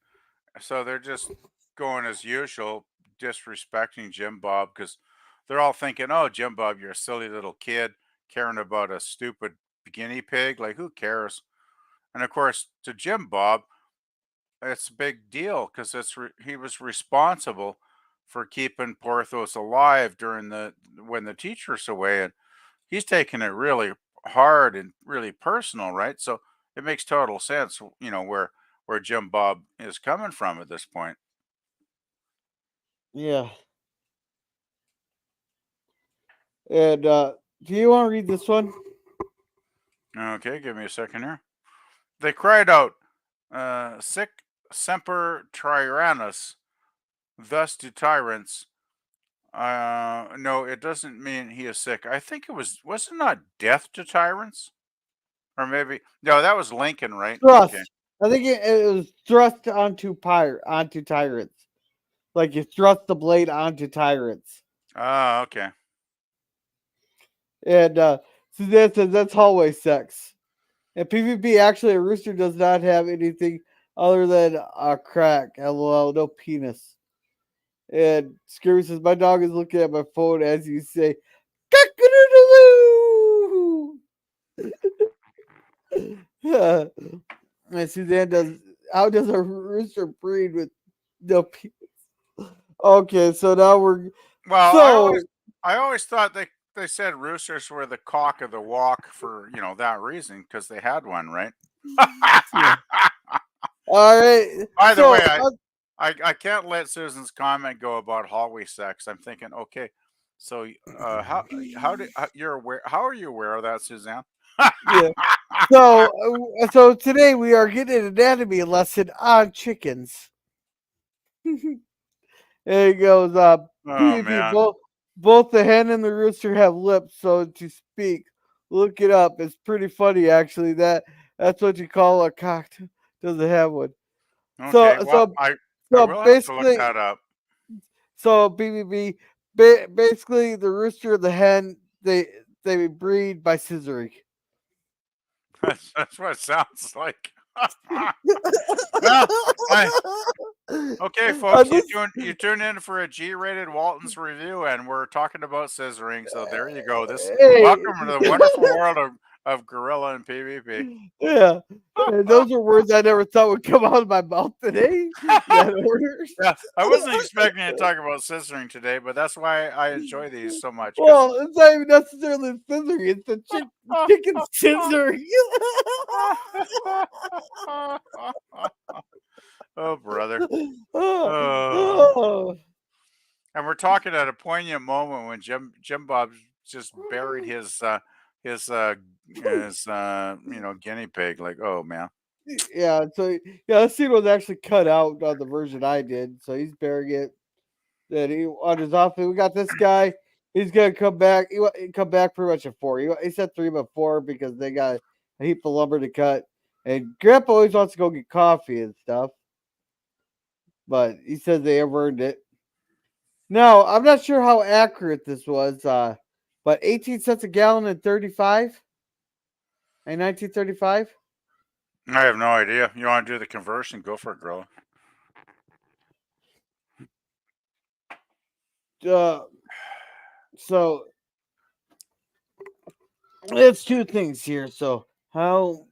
so they're just going as usual, disrespecting Jim-Bob because they're all thinking, "Oh, Jim-Bob, you're a silly little kid caring about a stupid guinea pig. Like, who cares?" And of course, to Jim-Bob, it's a big deal because he was responsible for keeping Porthos alive when the teacher's away, and he's taking it really hard and really personal, right? So it makes total sense, where Jim-Bob is coming from at this point. Yeah. And do you want to read this one? Okay, give me a second here. They cried out, "Sic semper tyrannus," thus to tyrants. No, it doesn't mean he is sick. I think it was it not death to tyrants? Or maybe no, that was Lincoln, right? Thrust. Okay. I think it was thrust onto tyrants. Like you thrust the blade onto tyrants. Ah, okay. And Suzanne says that's hallway sex. And PvP, actually, a rooster does not have anything other than a crack. LOL, no penis. And Screwy says, my dog is looking at my phone as you say, cock-a-doodle-doo. And Suzanne does, how does a rooster breed with no penis? Okay, so now we're. Well, So, I always thought they said roosters were the cock of the walk for, that reason, because they had one, right? yeah. All right. By the so, way, I can't let Susan's comment go about hallway sex. I'm thinking, okay, so how are you aware of that, Suzanne? yeah. So today we are getting an anatomy lesson on chickens. There it goes. Oh PvP, man. both the hen and the rooster have lips, so to speak. Look it up. It's pretty funny, actually. That's what you call a cock. Doesn't have one. Okay, well, I will have to look that up. So PvP, basically the rooster and the hen they breed by scissoring. That's what it sounds like. Well, okay, folks, you tune in for a G-rated Waltons review, and we're talking about scissoring. So there you go. Welcome to the wonderful world of gorilla and PvP. Yeah, and those are words I never thought would come out of my mouth today. Yeah, I wasn't expecting to talk about scissoring today, but that's why I enjoy these so much. Well, it's not even necessarily scissoring; it's the chicken scissoring. Oh, brother. Oh. And we're talking at a poignant moment when Jim-Bob just buried his guinea pig. Like, oh man. Yeah, so that scene was actually cut out on the version I did. So he's burying it. Then he on his office. We got this guy. He's gonna come back. He come back pretty much at 4. He said 3, but 4 because they got a heap of lumber to cut. And Grandpa always wants to go get coffee and stuff, but he says they have earned it. Now I'm not sure how accurate this was, but 18 cents a gallon in 1935. I have no idea. You want to do the conversion? Go for it, girl. So it's 2 things here. So how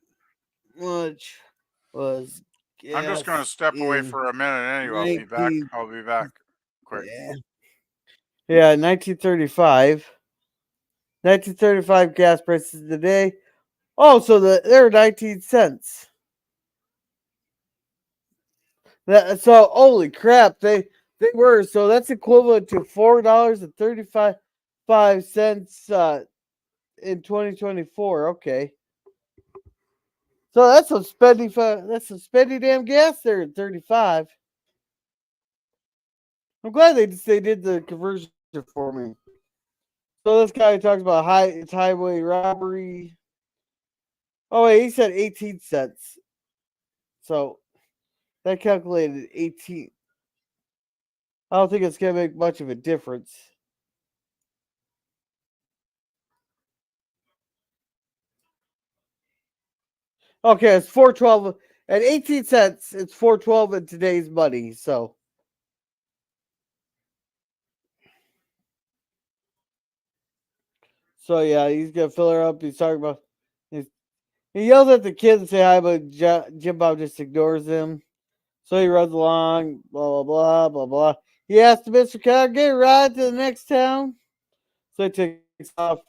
much was gas? I'm just going to step away for a minute anyway. I'll be back quick. Yeah, 1935. 1935 gas prices today. Oh, so they're 19 cents. So holy crap, they were. So that's equivalent to $4.35 in 2024. Okay. So that's some spendy damn gas there at 35. I'm glad they did the conversion for me. So this guy talks about highway robbery. Oh wait, he said 18 cents. So that calculated 18. I don't think it's gonna make much of a difference. Okay, it's 4.12 at 18 cents. It's 4.12 in today's money. So yeah, he's gonna fill her up. He's talking about. He yells at the kids and say hi, but Jim-Bob just ignores him. So he runs along. Blah blah blah blah blah. He asks Mr. Can I get a ride to the next town? So he takes off.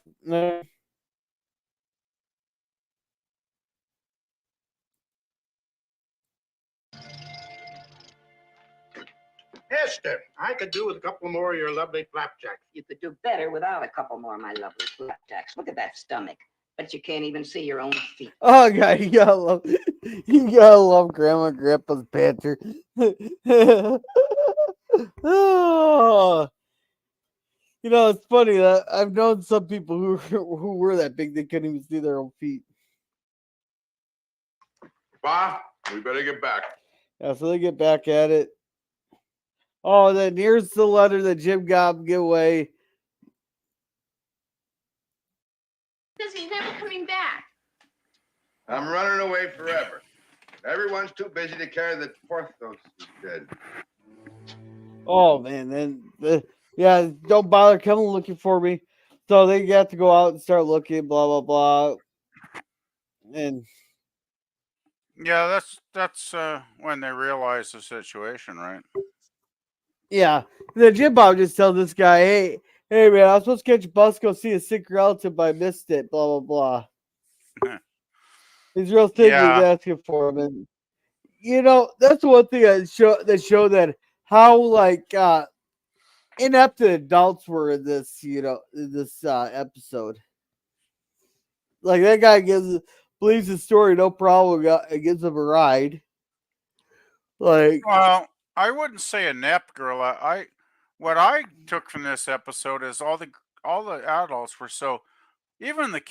Esther, I could do with a couple more of your lovely flapjacks. You could do better without a couple more of my lovely flapjacks. Look at that stomach. but you can't even see your own feet. Oh God, you gotta love Grandma and Grandpa's banter. Oh, it's funny that I've known some people who were that big they couldn't even see their own feet. Pa, we better get back. Yeah, so they get back at it. Oh, then here's the letter that Jim-Bob gave away. Because he's never coming back. I'm running away forever. Everyone's too busy to care that Porthos is dead. Oh man, then don't bother coming looking for me. So they got to go out and start looking, blah blah blah. And Yeah, that's when they realize the situation, right? yeah, then Jim-Bob just tells this guy, hey man, I was supposed to catch a bus, go see a sick relative, but I missed it, blah blah blah. He's real stingy, Yeah. he's asking for him, and that's one thing that show that how like inept the adults were in this, episode. Like that guy believes the story, no problem. Gives him a ride. Like, Well, I wouldn't say inept, Gorilla. What I took from this episode is all the adults were so, even the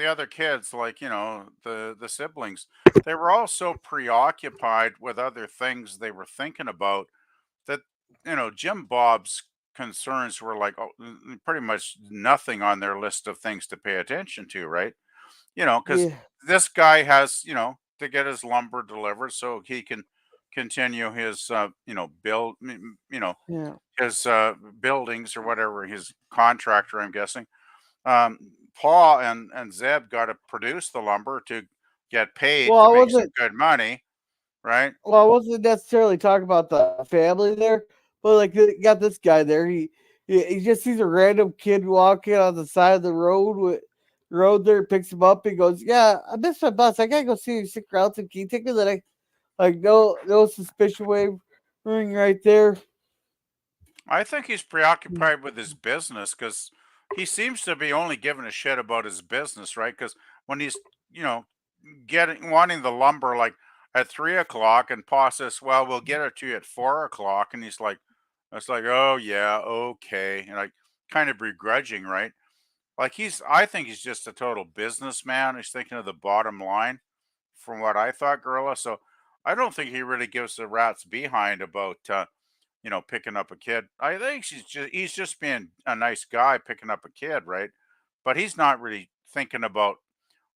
other kids, like the siblings, they were all so preoccupied with other things they were thinking about that Jim Bob's concerns were like pretty much nothing on their list of things to pay attention to, right? Because yeah, this guy has to get his lumber delivered so he can continue his build yeah. his buildings or whatever, his contractor, I'm guessing. Paul and Zeb got to produce the lumber to get paid Well, to I make some wasn't. good money, right? Well, I wasn't necessarily talking about the family there, but like you got this guy there. He just sees a random kid walking on the side of the road there, picks him up, and goes, "Yeah, I missed my bus. I gotta go see your sick relative. Can you take me?" That I like no suspicion wave ring right there. I think he's preoccupied with his business because he seems to be only giving a shit about his business, right? Because when he's, you know, wanting the lumber like at 3 o'clock, and Pa says, "Well, we'll get it to you at 4 o'clock," and he's like, "It's like, oh yeah, okay," and like kind of begrudging, right? Like I think he's just a total businessman. He's thinking of the bottom line, from what I thought, Gorilla. So I don't think he really gives a rat's behind about picking up a kid. I think he's just being a nice guy picking up a kid, right? But he's not really thinking about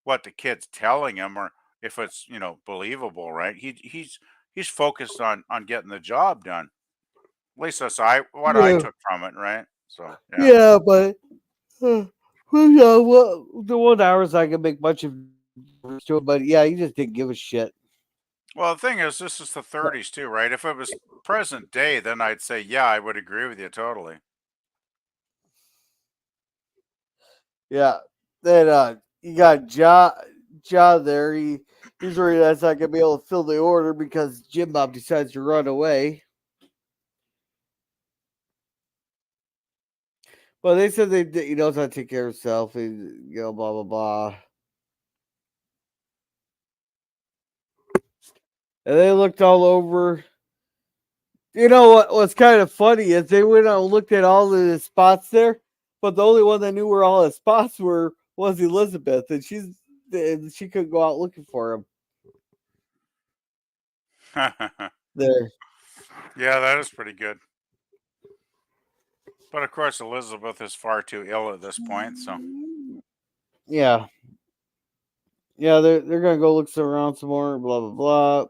what the kid's telling him or if it's believable, right? He's focused on getting the job done. At least that's what I Yeah, took from it, right? So yeah. yeah, but the 1 hours I can make much of to it, but yeah, he just didn't give a shit. Well, the thing is, this is the 30s too, right? If it was present day, then I'd say, yeah, I would agree with you totally. Yeah. Then you got Ja there. He's worried that's not gonna be able to fill the order because Jim-Bob decides to run away. But they said he knows how to take care of himself. Blah blah blah. And they looked all over. You know what's kind of funny is they went out and looked at all of the spots there, but the only one that knew where all the spots were was Elizabeth, and she couldn't go out looking for him. There. Yeah, that is pretty good. But of course, Elizabeth is far too ill at this point, so Yeah. Yeah, they're gonna go look around some more, blah blah blah.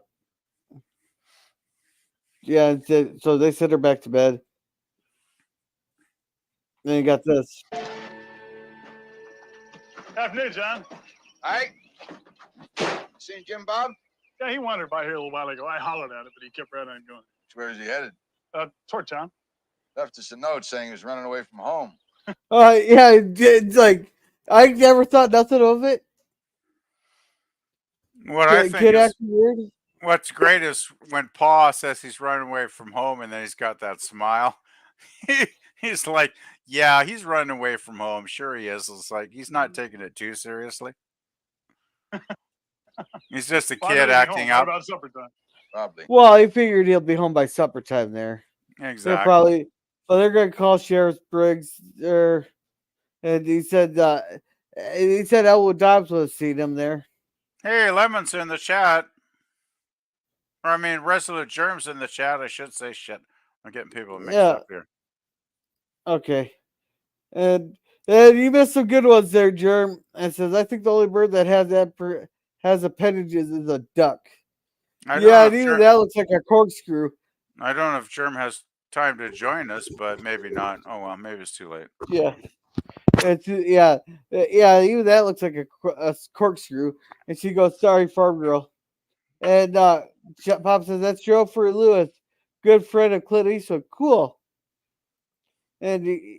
Yeah, so they sent her back to bed. Then you got this. Afternoon, John. Hi. Seen Jim-Bob? Yeah, he wandered by here a little while ago. I hollered at him, but he kept right on going. Where's he headed? Toward town. Left us a note saying he was running away from home. Yeah, it's like I never thought nothing of it. what I think is Acting weird. what's great is when Pa says he's running away from home and then he's got that smile. He's like, yeah, he's running away from home. Sure he is. It's like he's not taking it too seriously. He's just a Why kid would he be acting home? What up. about supper time? Probably. Well, he figured he'll be home by supper time there. They're Exactly. probably, well, they're going to call Sheriff Briggs there. And he said Elwood Dobbs would have seen him there. Hey, Lemon's in the chat. Or I mean, Resolute Germ's in the chat. I should say shit. I'm getting people mixed up here. Okay. And you missed some good ones there, Germ. And says, I think the only bird that has appendages is a duck. Yeah, and even that looks like a corkscrew. I don't know if Germ has time to join us, but maybe not. Oh well, maybe it's too late. Yeah. Even that looks like a corkscrew. And she goes, sorry, farm girl. And Pop says, that's Joffrey Lewis, good friend of Clint Eastwood. Cool. And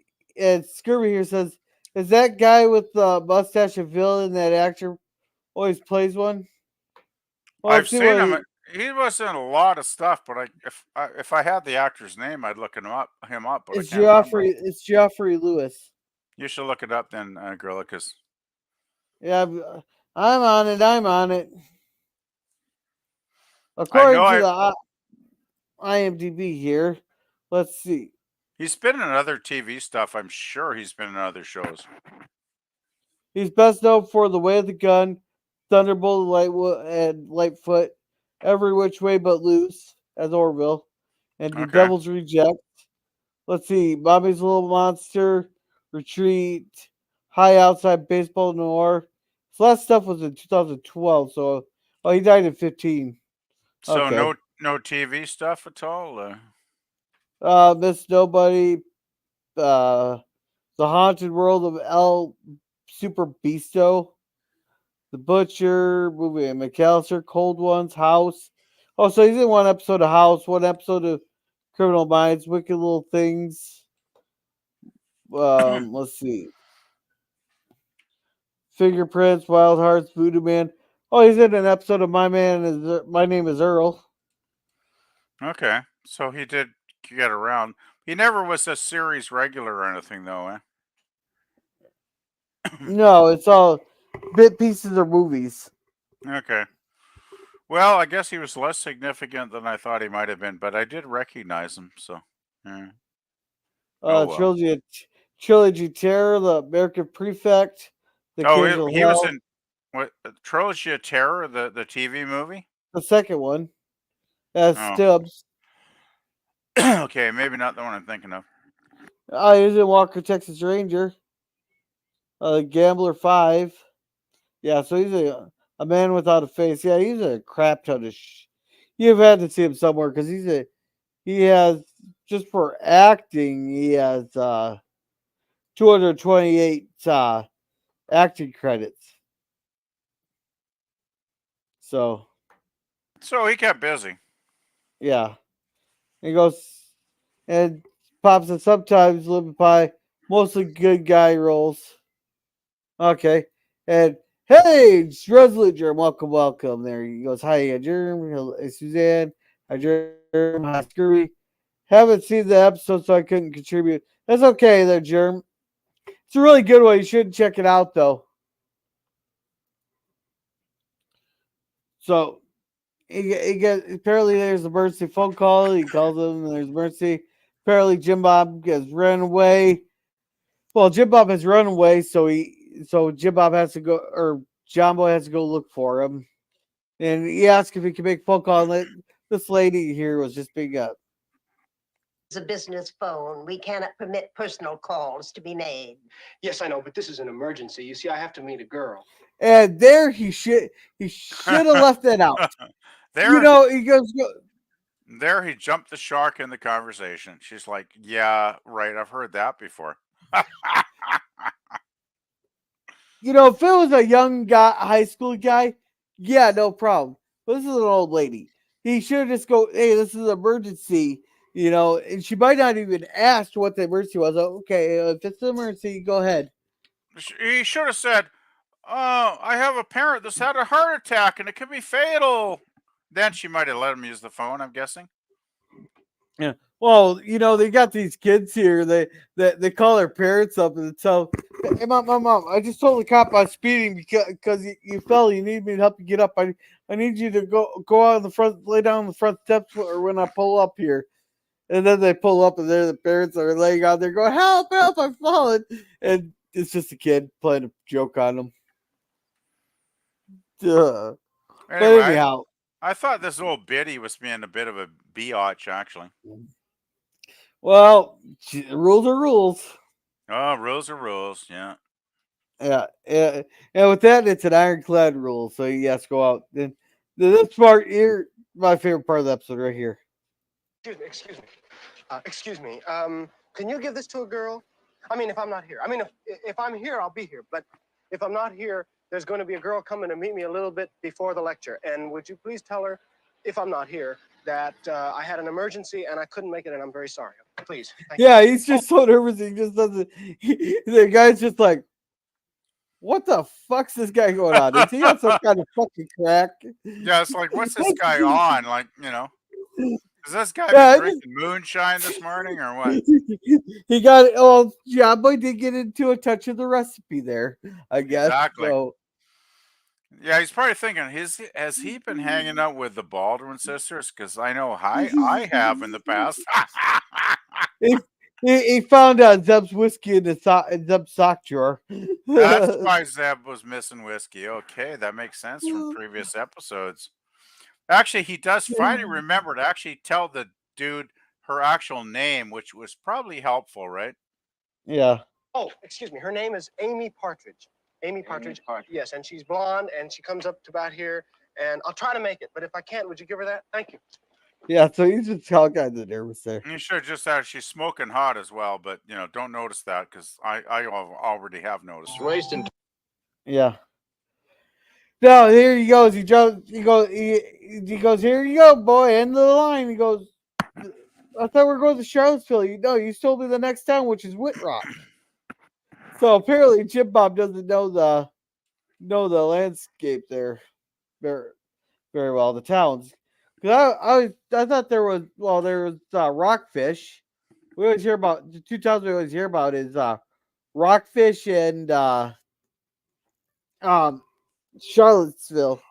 Scurvy here says, is that guy with the mustache a villain? That actor always plays one? Well, I've seen him. He was in a lot of stuff, but if I had the actor's name, I'd look him up. But it's Joffrey Lewis. You should look it up then, Gorilla, because yeah, I'm on it. According to the IMDb here, let's see. He's been in other TV stuff. I'm sure he's been in other shows. He's best known for The Way of the Gun, Thunderbolt, and Lightfoot, Every Which Way But Loose as Orville, and The Devil's Reject. Let's see, Bobby's Little Monster, Retreat, High Outside Baseball Noir. So that stuff was in 2012. So, he died in 15. So no TV stuff at all. Miss Nobody, The Haunted World of El Super Beasto, The Butcher, movie McAllister, Cold Ones, House. Oh, so he's in one episode of House, one episode of Criminal Minds, Wicked Little Things. Let's see. Fingerprints, Wild Hearts, Voodoo Man. Oh, he's in an episode of My Name is Earl. Okay, so he did get around. He never was a series regular or anything, though, eh? No, it's all bit pieces or movies. Okay. Well, I guess he was less significant than I thought he might have been, but I did recognize him, so. Yeah. Trilogy Terror, The American Prefect. He was in what Trilogy of Terror, the TV movie? The second one. Stubbs. Okay, maybe not the one I'm thinking of. He was in Walker, Texas Ranger. Gambler 5. Yeah, so he's a man without a face. Yeah, he's a crap ton of You've had to see him somewhere because he has, just for acting, he has 228 acting credits. So he kept busy. Yeah. He goes, and Pops and sometimes Living Pie, mostly good guy roles. Okay. And hey, it's Resolute Germ, welcome there. He goes, hi, Germ, hey, Suzanne, hi, Germ, hi, Scurvy. Haven't seen the episode, so I couldn't contribute. That's okay there, Germ. It's a really good one. You should check it out, though. So, apparently there's an emergency phone call. He calls them, and there's emergency. Apparently Jim-Bob has run away. Well, Jim-Bob has run away, so Jim-Bob has to go, or John Boy has to go look for him. And he asked if he could make a phone call, and let this lady here was just being up. It's a business phone. We cannot permit personal calls to be made. Yes, I know, but this is an emergency. You see, I have to meet a girl. And there he should have left that out. He goes. There he jumped the shark in the conversation. She's like, yeah, right. I've heard that before. If it was a young guy, high school guy, yeah, no problem. But this is an old lady. He should just go, hey, this is an emergency, and she might not even ask what the emergency was. Okay, if it's an emergency, go ahead. He should have said, oh, I have a parent that's had a heart attack and it could be fatal. Then she might have let him use the phone, I'm guessing. Yeah. Well, they got these kids here. They call their parents up and tell, "Hey, mom, I just told the cop I'm speeding because you fell. You need me to help you get up. I need you to go out on the front, lay down on the front steps, or when I pull up here." And then they pull up, and there the parents are laying out there going, "Help, I'm falling!" And it's just a kid playing a joke on them. Duh. But Anyway, anyhow, I thought this old biddy was being a bit of a biatch, actually. well, rules are rules. Oh, rules are rules. Yeah. Yeah, and with that, it's an ironclad rule. So he has to go out. Then this part here, my favorite part of the episode, right here. Excuse me. Can you give this to a girl? I mean, if I'm not here. I mean, if I'm here, I'll be here. But if I'm not here, there's going to be a girl coming to meet me a little bit before the lecture. And would you please tell her, if I'm not here, that I had an emergency and I couldn't make it, and I'm very sorry. Please. Thank you. He's just so nervous. He just doesn't. The guy's just like, "What the fuck's this guy going on? Is he on some kind of fucking crack?" Yeah, it's like, what's this guy on? Like, is this guy been drinking moonshine this morning or what? He got it. Oh, John Boy did get into a touch of the recipe there, I guess. Exactly. So, yeah, he's probably thinking, has he been hanging out with the Baldwin sisters? Because I know I have in the past. he found Zeb's whiskey in Zeb's sock drawer. That's why Zeb was missing whiskey. Okay, that makes sense from previous episodes. Actually, he does finally remember to actually tell the dude her actual name, which was probably helpful, right? Yeah. Oh, excuse me. Her name is Amy Partridge. Amy Partridge. Yes, and she's blonde, and she comes up to about here, and I'll try to make it. But if I can't, would you give her that? Thank you. Yeah, so he's just all kinds of nervous there. You should just add she's smoking hot as well, but don't notice that because I already have noticed. Wasting. Yeah. No, here he goes. He jumps. He goes. He goes. Here you go, boy. End of the line. He goes. I thought we were going to Charlottesville. You told me the next town, which is Whitrock. So apparently, Jim-Bob doesn't know the landscape there very very well. The towns. Because I thought there was Rockfish. We always hear about the two towns we always hear about is Rockfish and Charlottesville.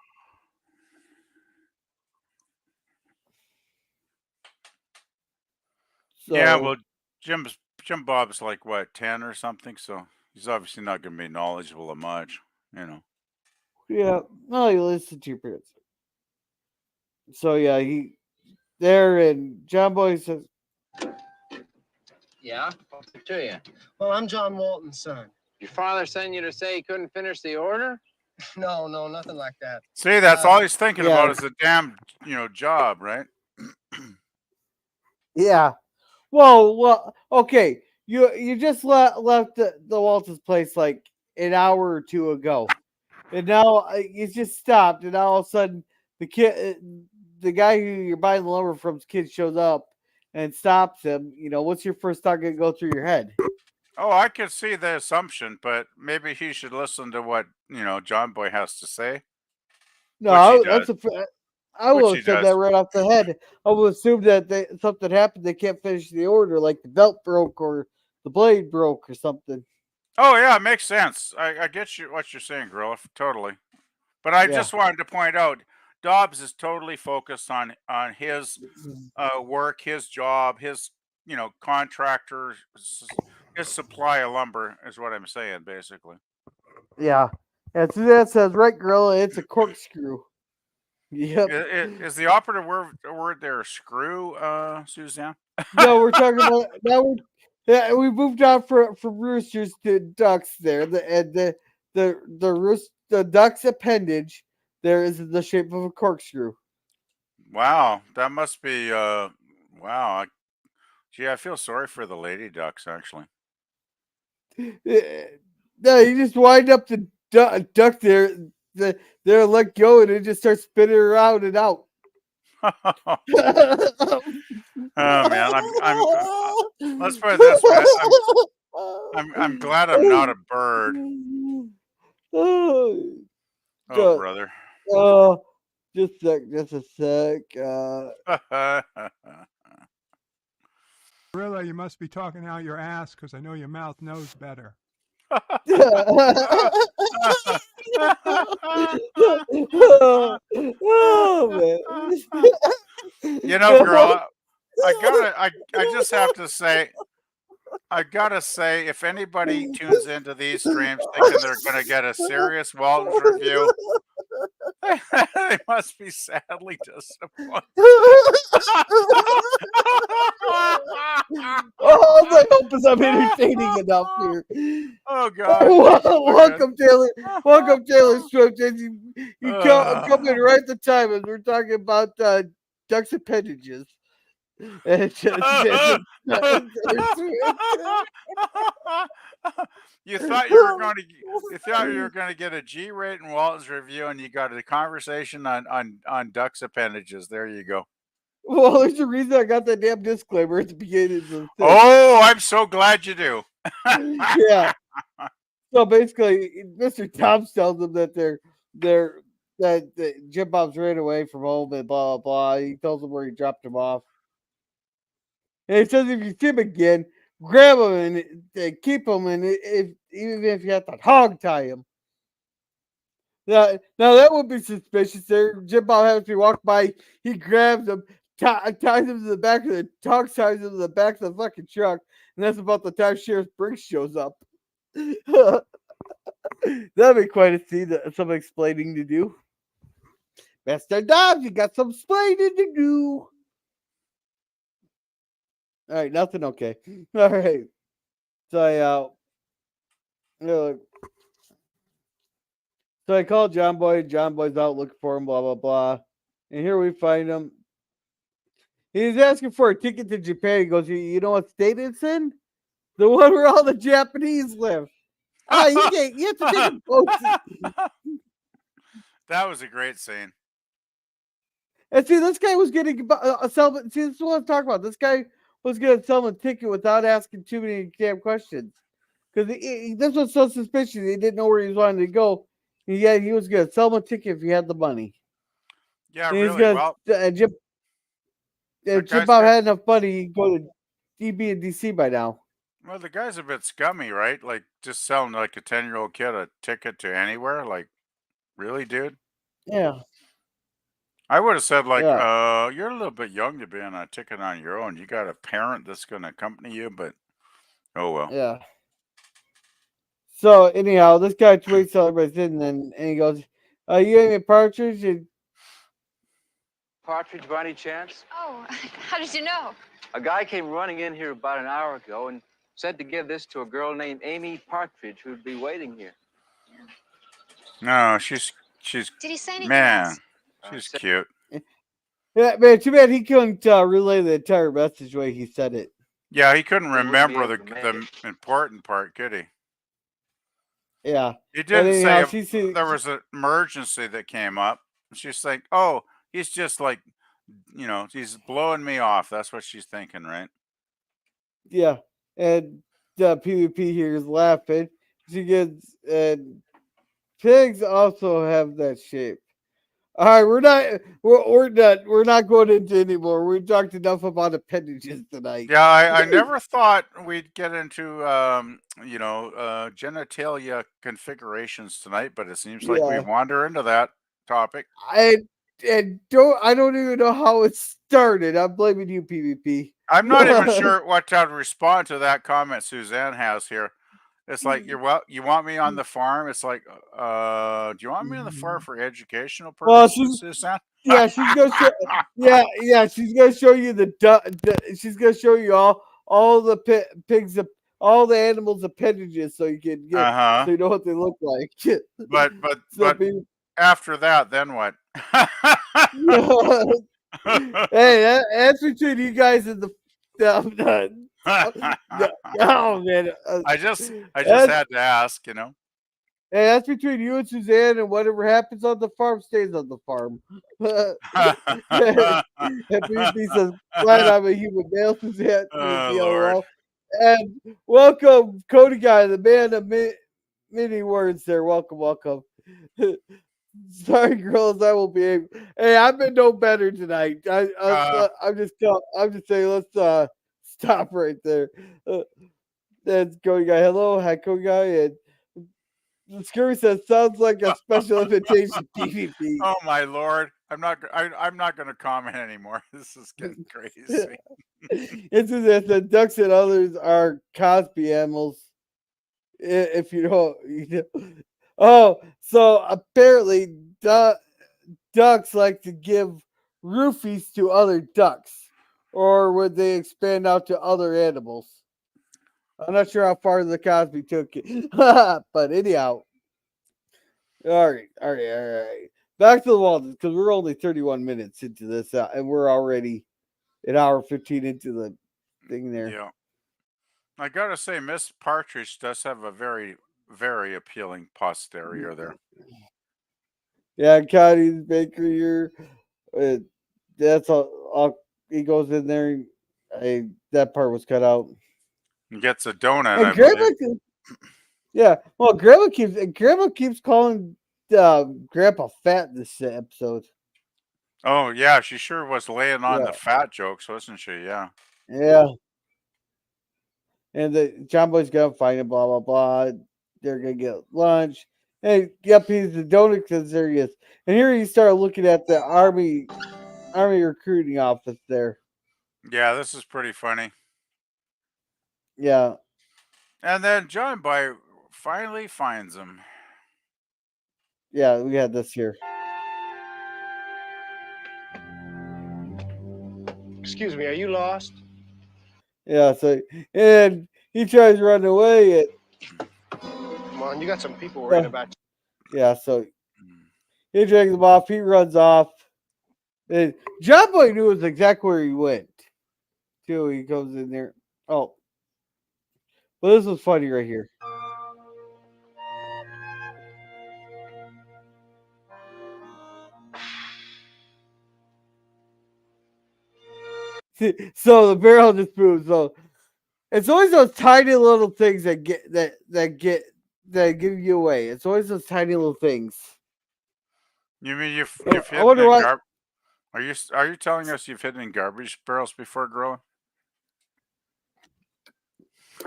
So, yeah, well, Jim-Bob's like what, 10 or something, so he's obviously not going to be knowledgeable of much, Yeah, no, you listen to your parents. So yeah, he there, and John Boy says, Yeah, what's it to you? Well, I'm John Walton's son. Your father sent you to say he couldn't finish the order? No, nothing like that. See, that's all he's thinking about is the damn, job, right? Yeah. Well, okay. You just left the Waltons place like an hour or two ago, and now you just stopped, and now all of a sudden the guy who you're buying the lumber from's kid shows up and stops him. What's your first thought going to go through your head? Oh, I could see the assumption, but maybe he should listen to what John Boy has to say. No, I will have said that right off the head. I will assume that something happened. They can't finish the order, like the belt broke or the blade broke or something. Oh yeah, it makes sense. I get what you're saying, Gorilla, totally. But I just wanted to point out, Dobbs is totally focused on his work, his job, his contractor, his supply of lumber is what I'm saying, basically. Yeah, and Suzanne says, "Right, Gorilla, it's a corkscrew." Yep. Is the operative word there screw, Suzanne? No, we're talking about now. We moved on from roosters to ducks. There, the duck's appendage there is in the shape of a corkscrew. Wow, that must be wow. Gee, I feel sorry for the lady ducks, actually. No, you just wind up the duck there. They're let go, and it just starts spinning around and out. Oh man, I'm let's put it this way. I'm glad I'm not a bird. Oh, brother. Just a sec. Gorilla, you must be talking out your ass because I know your mouth knows better. Oh man. You know, girl, I just have to say, I gotta say, if anybody tunes into these streams thinking they're gonna get a serious Waltons review, they must be sadly disappointed. All I hope is I'm entertaining enough here. Oh God! Welcome, Taylor. Welcome, Taylor Swift. And you come in right at the time as we're talking about ducks appendages. And You thought you were going to get a G-rate in Waltons review, and you got a conversation on ducks appendages. There you go. Well, there's a reason I got that damn disclaimer at the beginning of the thing. Oh, I'm so glad you do. Yeah. So basically, Mr. Dobbs tells them that that Jim-Bob's ran away from home and blah blah blah. He tells them where he dropped him off. And he says if you see him again, grab him and keep him, and even if you have to hog tie him. Now that would be suspicious. There, Jim-Bob happens to walk by. He grabs him, ties him to the back of the ties him to the back of the fucking truck, and that's about the time Sheriff Briggs shows up. That'd be quite a scene. Some explaining to do. Mr. Dobbs, you got some explaining to do. All right, nothing okay. All right. So I called John Boy. John Boy's out looking for him, blah, blah, blah. And here we find him. He's asking for a ticket to Japan. He goes, you know what state it's in? The one where all the Japanese live. You have to take a boat. That was a great scene. And see, this guy was getting sell. See, this is what I'm talking about. This guy was going to sell him a ticket without asking too many damn questions. Because this was so suspicious. He didn't know where he was wanting to go. Yeah, he was going to sell him a ticket if he had the money. Yeah, and really. Jim-Bob had enough money, he'd go to DB and DC by now. Well, the guy's a bit scummy, right? Like, just selling like a 10-year-old kid a ticket to anywhere. Like, really, dude? Yeah. I would have said, like, you're a little bit young to be on a ticket on your own. You got a parent that's going to accompany you, but oh well. Yeah. So, anyhow, this guy waits till everybody's in, and he goes, you ain't a Partridge? And Partridge by any chance? Oh, how did you know? A guy came running in here about an hour ago and said to give this to a girl named Amy Partridge who'd be waiting here. No, she's. Did he say anything else? else? She's cute. Yeah, man, too bad he couldn't relay the entire message the way he said it. Yeah, he couldn't remember the important part, could he? Yeah. He didn't say there was an emergency that came up. She's like, oh, he's just like, he's blowing me off. That's what she's thinking, right? Yeah. And PvP here is laughing. She gets, and pigs also have that shape. All right, we're not going into anymore. We talked enough about appendages tonight. Yeah, I never thought we'd get into genitalia configurations tonight, but it seems like we wander into that topic. I don't even know how it started. I'm blaming you, PvP. I'm not even sure what to respond to that comment Suzanne has here. It's like you want me on the farm. It's like, do you want me on the farm for educational purposes, Suzanne? Yeah, she's gonna show. Yeah, she's gonna show you she's gonna show you all the pigs, all the animals' appendages, so you can get so you know what they look like. But after that, then what? Hey, that's between you guys and the. Oh man! I just had to ask, Hey, that's between you and Suzanne, and whatever happens on the farm stays on the farm. PvP says, "Glad I'm a human male, Suzanne." And welcome, Cody Guy, the man of many words. There, welcome. Sorry, girls, I will be. Hey, I've been no better tonight. I'm just saying. Let's stop right there. That's Cody Guy. Hello, hi Cody Guy. And Scurry says, sounds like a special invitation PvP. Oh my lord! I'm not going to comment anymore. This is getting crazy. It's as if the ducks and others are Cosby animals. If you don't, Oh, so apparently ducks like to give roofies to other ducks, or would they expand out to other animals? I'm not sure how far the Cosby took it, but anyhow. All right. Back to the Waltons, because we're only 31 minutes into this, and we're already an hour 15 into the thing there. Yeah. I gotta say, Miss Partridge does have a very, very appealing posterior there. Yeah, Cody's bakery here. That's all. He goes in there. That part was cut out. He gets a donut. And I Grandma, believe. yeah. Well, Grandma keeps calling Grandpa fat this episode. Oh yeah, she sure was laying on Yeah. the fat jokes, wasn't she? Yeah. Yeah. And the John Boy's gonna find him. Blah blah blah. They're gonna get lunch. Hey, yep, he's the donut because there he is. And here you start looking at the army recruiting office there. Yeah, this is pretty funny. Yeah. And then John Boy finally finds him. Yeah, we had this here. Excuse me, are you lost? Yeah, so and he tries to run away. Come on, you got some people worried about you. Yeah, so he drags him off. He runs off. And John Boy knew exactly where he went. Till he goes in there. Oh, well, this was funny right here. So the barrel just moves. So it's always those tiny little things that give you away. It's always those tiny little things. You mean you've I hidden wonder in what. Are you telling us you've hidden in garbage barrels before growing?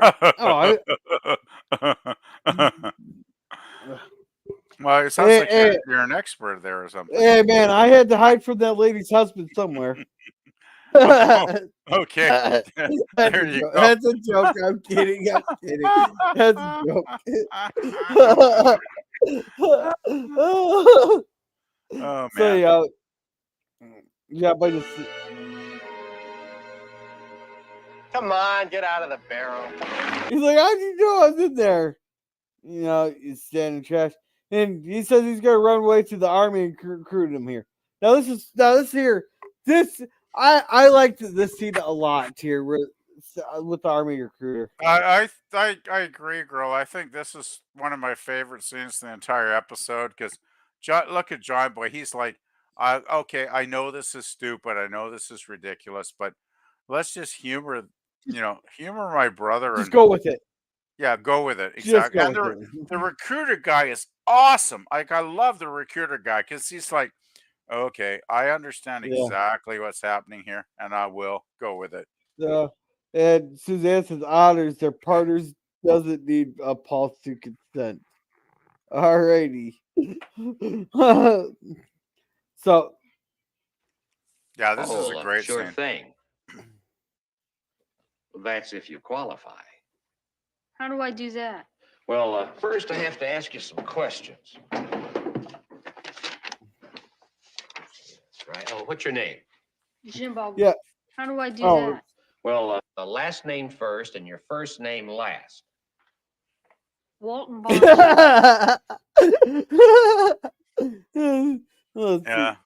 Oh, well, it sounds like you're an expert there or something. Hey man, I had to hide from that lady's husband somewhere. Oh, okay. There you go. That's a joke. I'm kidding. That's a joke. Oh man. So yeah, but Come on, get out of the barrel. he's like, how'd you know I was in there? He's standing trash. And he says he's gonna run away to the army and recruit him here. Now I liked this scene a lot here with the army recruiter. I agree, girl. I think this is one of my favorite scenes in the entire episode because look at John Boy. He's like, okay, I know this is stupid. I know this is ridiculous, but let's just humor my brother. Just go with it. Yeah, go with it. Exactly. And the recruiter guy is awesome. Like, I love the recruiter guy because he's like, okay, I understand exactly what's happening here, and I will go with it. And Suzanne says, honors their partners doesn't need a pulse to consent. Alrighty. So. Yeah, this is a great sure scene. thing. That's if you qualify. How do I do that? Well, first I have to ask you some questions. Right. Oh, what's your name? Jim-Bob. Yeah. How do I do that? Well, the last name first and your first name last. Walton. Yeah,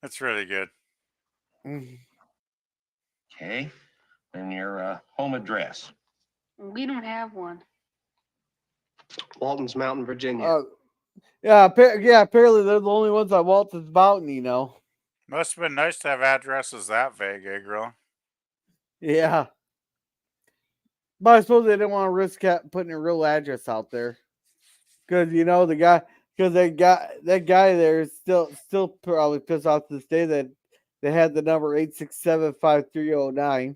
that's really good. Okay. And your home address. We don't have one. Waltons Mountain, Virginia. Apparently they're the only ones on Waltons Mountain, Must have been nice to have addresses that vague, eh, girl? Yeah. But I suppose they didn't want to risk putting a real address out there. Because, that guy there is still probably pissed off to this day that they had the number 867-5309.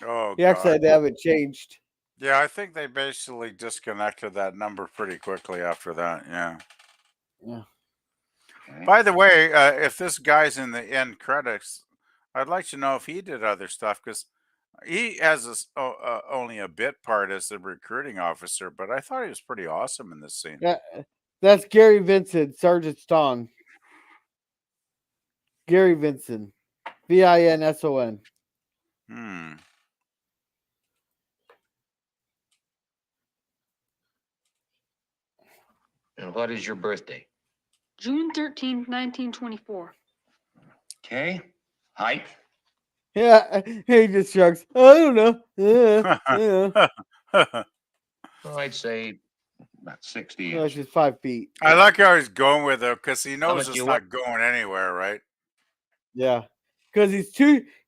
Oh, He actually God. had to have it changed. Yeah, I think they basically disconnected that number pretty quickly after that. Yeah. Yeah. By the way, if this guy's in the end credits, I'd like to know if he did other stuff because he has only a bit part as the recruiting officer, but I thought he was pretty awesome in this scene. Yeah, that's Gary Vincent, Sergeant Stone. Gary Vincent, Vinson. Hmm. And what is your birthday? June 13th, 1924. Okay. Height? Yeah, he just shrugs. I don't know. Yeah. Well, I'd say about 60 No, it's inches. just 5 feet. I like how he's going with it because he knows much do it's you not going anywhere, right? Yeah, because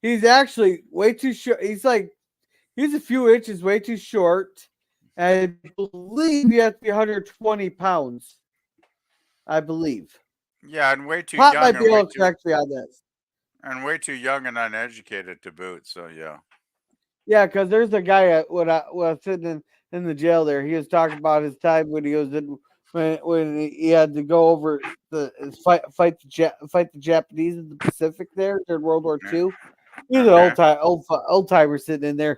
he's actually way too short. He's a few inches way too short. And I believe you have to be 120 pounds. I believe. Yeah, and way too Pop young might and be way able to too correct me on this. and way too young and uneducated to boot. So yeah. Yeah, because there's a guy when I was sitting in the jail there. He was talking about his time when he was in when he had to go over the fight the Japanese in the Pacific there during World War II. He was an old timer sitting in there,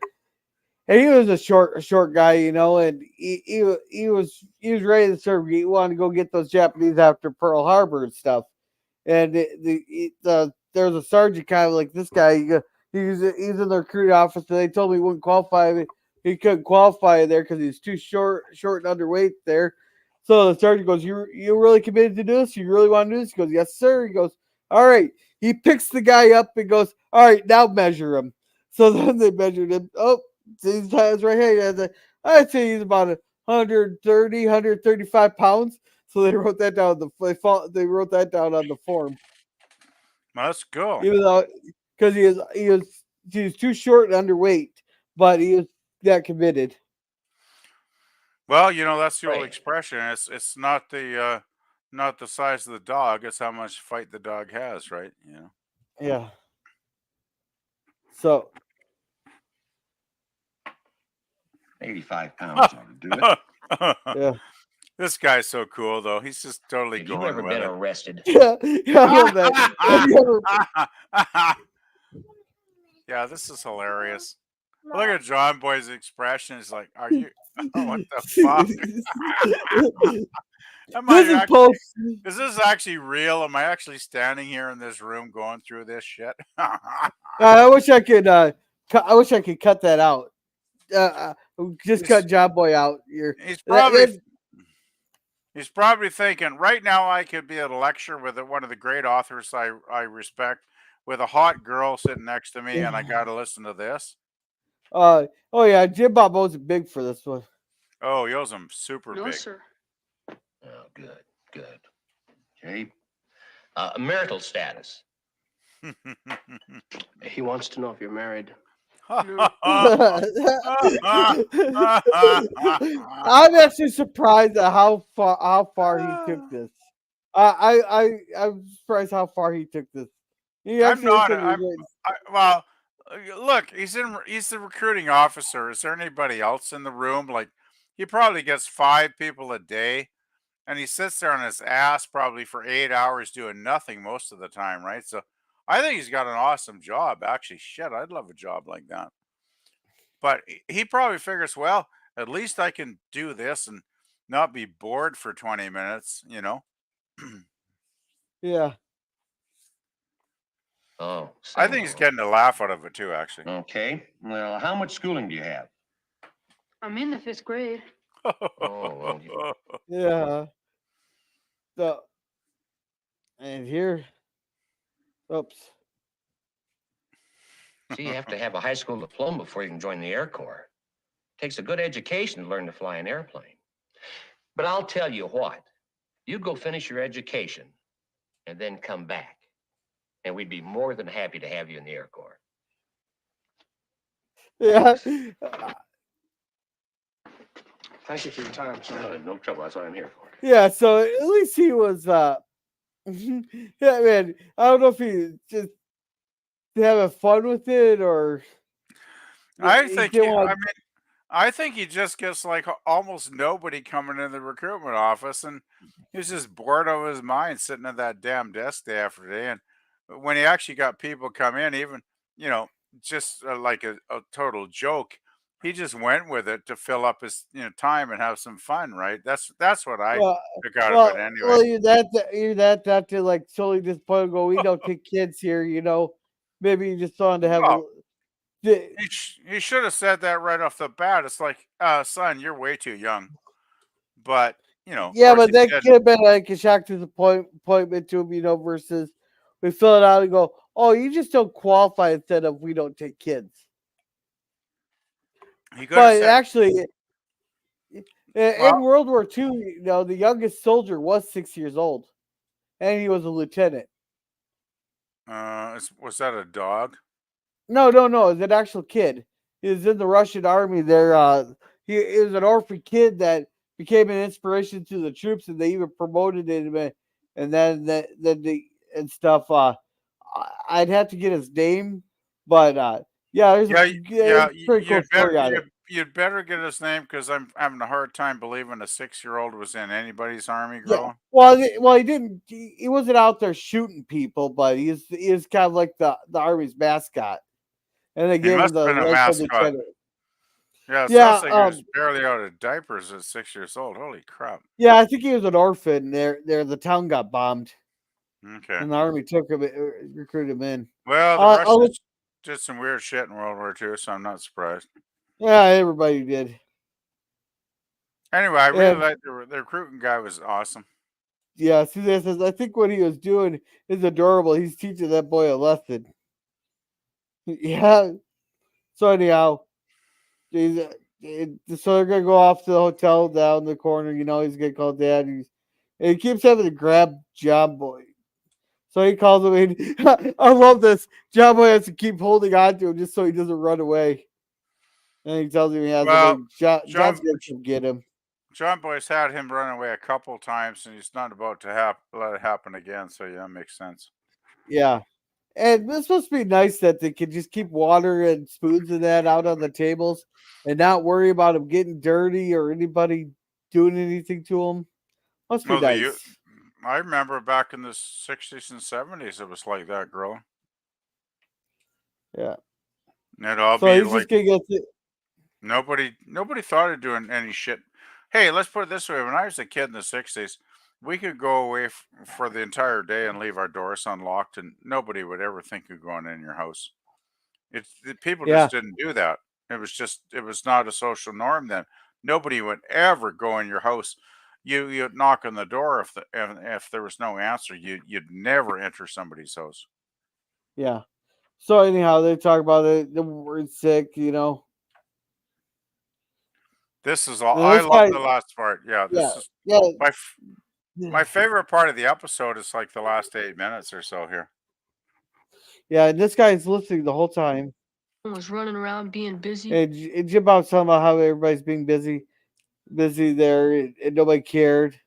and he was a short guy, you know, and he was ready to serve. He wanted to go get those Japanese after Pearl Harbor and stuff. And there was a sergeant kind of like this guy. He's in the recruiting office. And they told me he wouldn't qualify. He couldn't qualify there because he's too short and underweight there. So the sergeant goes, "You really committed to do this? You really want to do this?" He goes, "Yes, sir." He goes, "All right." He picks the guy up and goes, "All right, now measure him." So then they measured him. Oh, his hands right here. I'd say he's about 130, 135 pounds. So they wrote that down. They wrote that down on the form. Let's go. Even though, because he was too short and underweight, but he was that committed. Well, you know that's the old expression. It's not the size of the dog. It's how much fight the dog has, right? You know. Yeah. So 85 pounds ought to do it. Yeah. This guy's so cool, though. He's just totally Have you going ever with been it. arrested? Yeah, I love that. Have you ever- Yeah, this is hilarious. Look at John Boy's expression. He's like, "Are you? What the fuck? Is this actually real? Am I actually standing here in this room going through this shit?" I wish I could. I wish I could cut that out. Just cut John Boy out. He's probably thinking right now I could be at a lecture with one of the great authors I respect, with a hot girl sitting next to me, and I got to listen to this. Oh yeah, Jim-Bob wasn't big for this one. Oh, he owes him super No, big. sir. Oh, good. Okay. Marital status. He wants to know if you're married. I'm actually surprised at how far he took this. I'm surprised how far he took this. I'm not. Well, look, he's the recruiting officer. Is there anybody else in the room? Like, he probably gets 5 people a day, and he sits there on his ass probably for 8 hours doing nothing most of the time, right? So I think he's got an awesome job. Actually, shit, I'd love a job like that. But he probably figures, well, at least I can do this and not be bored for 20 minutes, you know? Yeah. Oh, I think he's getting a laugh out of it too, actually. Okay. Well, how much schooling do you have? I'm in the 5th grade. Oh, well, Yeah. So, and here, oops. See, you have to have a high school diploma before you can join the Air Corps. Takes a good education to learn to fly an airplane. But I'll tell you what, you go finish your education and then come back, and we'd be more than happy to have you in the Air Corps. Yeah. Thank you for your time, sir. No trouble. That's what I'm here for. Yeah, so at least he was yeah, man. I don't know if he just having fun with it or I he think didn't want. I think he just gets like almost nobody coming in the recruitment office, and he's just bored out of his mind sitting at that damn desk day after day. And when he actually got people come in, even you know, just like a total joke, he just went with it to fill up his time and have some fun, right? That's what I Well, took out of it well, anyway. well, you're that to like totally disappointed. Go, we don't take kids here. Maybe you just wanted to have Well, a. he should have said that right off the bat. It's like, son, you're way too young. But of Yeah, course but he that didn't. could have been like a shock to the appointment to him, versus we fill it out and go, oh, you just don't qualify instead of we don't take kids. He could have But said, actually, well, in World War II, the youngest soldier was 6 years old, and he was a lieutenant. was that a dog? No, it was an actual kid. He was in the Russian army there. He was an orphan kid that became an inspiration to the troops, and they even promoted him. And and stuff. I'd have to get his name, but yeah, there's Yeah, yeah. a pretty cool story on it. You'd better get his name because I'm having a hard time believing a 6-year-old was in anybody's army Yeah, growing. well, he didn't. He wasn't out there shooting people, but he is kind of like the army's mascot, and they He gave him must have the been a rank of mascot. lieutenant. Yeah, it Yeah, sounds like he was barely out of diapers at 6 years old. Holy crap! yeah, I think he was an orphan. The town got bombed, Okay. and the army took him, recruited him in. Well, the Russians did some weird shit in World War II, so I'm not surprised. Yeah, everybody did. Anyway, I really And liked the recruiting guy was awesome. yeah, Suzanne says, I think what he was doing is adorable. He's teaching that boy a lesson. Yeah. So anyhow, so they're gonna go off to the hotel down the corner. He's gonna call Dad. And he keeps having to grab John Boy. So he calls him in. I love this. John Boy has to keep holding on to him just so he doesn't run away. And he tells him he has Well, him. John's gonna come get him. John Boy's had him run away a couple times, and he's not about to let it happen again. So yeah, that makes sense. Yeah. And it's supposed to be nice that they can just keep water and spoons and that out on the tables and not worry about them getting dirty or anybody doing anything to them. Must be Well, nice. I remember back in the 60s and 70s, it was like that growing. Yeah. And it'd all So be he's like just gonna get to, nobody thought of doing any shit. Hey, let's put it this way: when I was a kid in the 60s, we could go away for the entire day and leave our doors unlocked, and nobody would ever think of going in your house. People yeah. just didn't do that. It was not a social norm then. Nobody would ever go in your house. You'd knock on the door if there was no answer. You'd never enter somebody's house. Yeah. So anyhow, they talk about the word sick, This is all. And I this love guy, the last part. Yeah, yeah, this is yeah, my favorite part of the episode is like the last 8 minutes or so here. yeah. And this guy's listening the whole time. Was running around being busy. And Jim-Bob's talking about how everybody's being busy there, and nobody cared.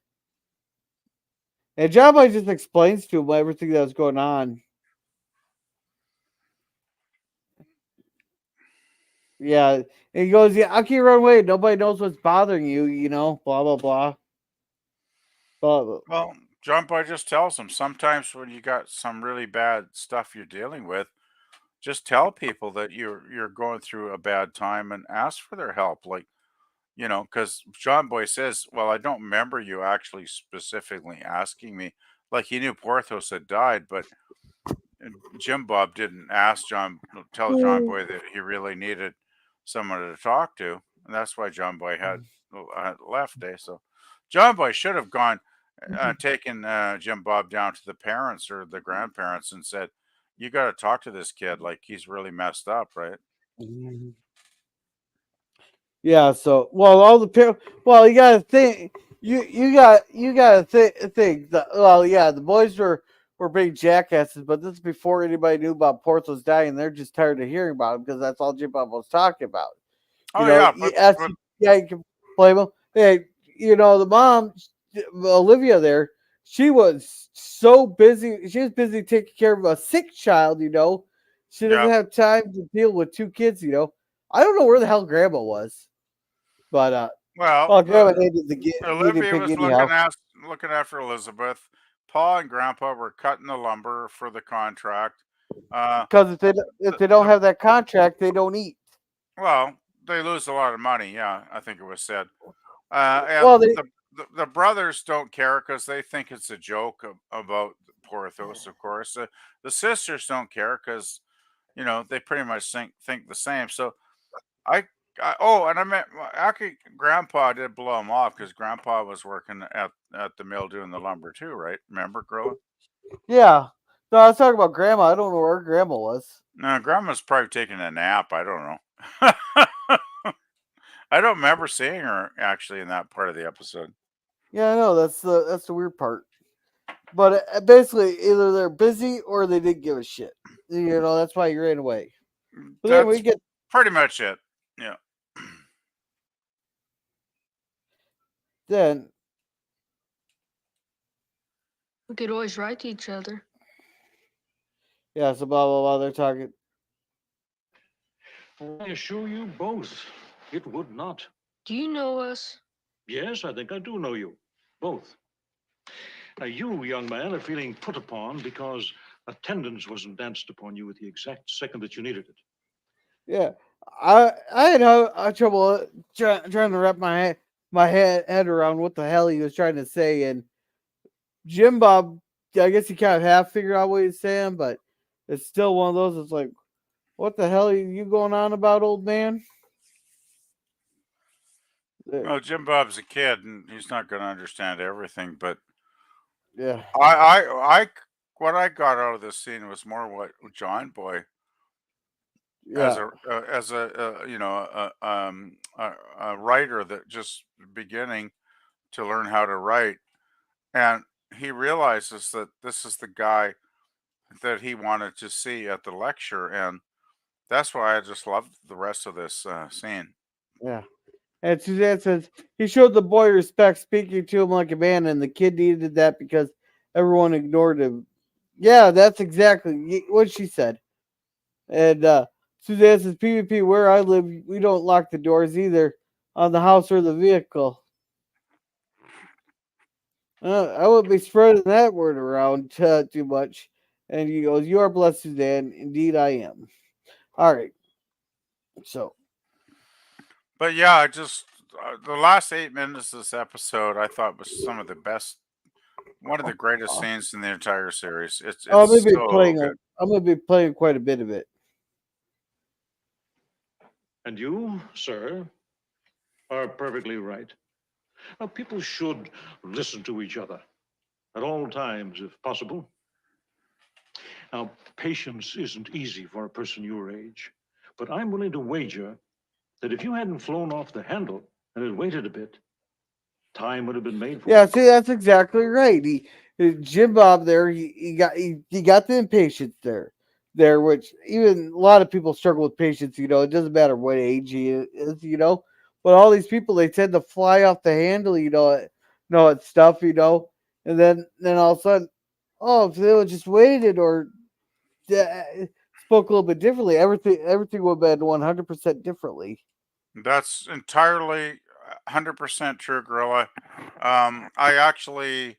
And John Boy just explains to him everything that was going on. Yeah. And he goes, yeah, I can't run away. Nobody knows what's bothering you, blah, blah, blah. Well, John Boy just tells them sometimes when you got some really bad stuff you're dealing with, just tell people that you're going through a bad time and ask for their help. Like, because John Boy says, well, I don't remember you actually specifically asking me. Like he knew Porthos had died, but Jim-Bob didn't tell John Boy that he really needed someone to talk to. And that's why John Boy had left. So John Boy should have gone, taken Jim-Bob down to the parents or the grandparents and said, you got to talk to this kid. Like he's really messed up, right? Yeah. So, well, you got to think, you got to think that, well, yeah, the boys were big jackasses, but this is before anybody knew about Porthos dying. They're just tired of hearing about him because that's all Jim-Bob was talking about. You can blame him. Hey, the mom, Olivia there, she was so busy. She was busy taking care of a sick child, She doesn't have time to deal with two kids, I don't know where the hell Grandma was, but Well, Grandma needed the guinea Olivia pig was anyhow. looking after Elizabeth. Pa and Grandpa were cutting the lumber for the contract. Because if they don't have that contract, they don't eat. Well, they lose a lot of money. Yeah, I think it was said. And Well, the brothers don't care because they think it's a joke about Porthos, of course. The sisters don't care because they pretty much think the same. So I, and I meant actually Grandpa did blow him off because Grandpa was working at the mill doing the lumber too, right? Remember, Grilla? Yeah. No, I was talking about Grandma. I don't know where Grandma was. No, Grandma's probably taking a nap. I don't know. I don't remember seeing her actually in that part of the episode. Yeah, I know. That's the weird part. But basically, either they're busy or they didn't give a shit. That's why you ran away. But then we get pretty much it. Yeah. Then we could always write to each other. Yeah, so blah blah blah. They're talking. I assure you both, it would not. Do you know us? Yes, I think I do know you. Both. Now, you, young man, are feeling put upon because attendance wasn't danced upon you at the exact second that you needed it. Yeah. I had trouble trying to wrap my head around what the hell he was trying to say. And Jim-Bob, I guess he kind of half figured out what he's saying, but it's still one of those. It's like, what the hell are you going on about, old man? Well, Jim-Bob's a kid, and he's not going to understand everything. But yeah, what I got out of this scene was more what John Boy, as a writer that just beginning to learn how to write, and he realizes that this is the guy that he wanted to see at the lecture, and that's why I just loved the rest of this scene. Yeah. And Suzanne says he showed the boy respect, speaking to him like a man, and the kid needed that because everyone ignored him. Yeah, that's exactly what she said. And Suzanne says, PvP, where I live, we don't lock the doors either on the house or the vehicle. I wouldn't be spreading that word around too much. And he goes, you are blessed, Suzanne. Indeed, I am. All right. So. But yeah, I just the last 8 minutes of this episode I thought was some of the best, one of the greatest scenes in the entire series. It's I'm gonna be so playing. good. I'm gonna be playing quite a bit of it. And you, sir, are perfectly right. Now, people should listen to each other at all times, if possible. Now, patience isn't easy for a person your age, but I'm willing to wager that if you hadn't flown off the handle and had waited a bit, time would have been made for Yeah, you. see, that's exactly right. Jim-Bob there, he got the impatience there, which even a lot of people struggle with patience. It doesn't matter what age he is. But all these people, they tend to fly off the handle. It's stuff. And then all of a sudden, if they would just waited or spoke a little bit differently, everything would have been 100% differently. That's entirely 100% true, Gorilla. I actually,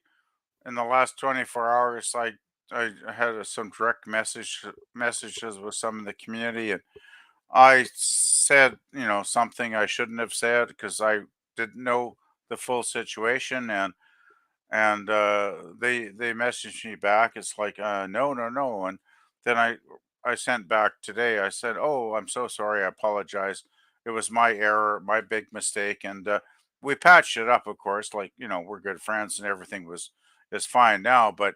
in the last 24 hours, I had some direct messages with some in the community, and I said, something I shouldn't have said because I didn't know the full situation, and they messaged me back. It's like, no, and then I sent back today. I said, oh, I'm so sorry. I apologize. It was my error, my big mistake, and we patched it up. Of course, like we're good friends, and everything is fine now. But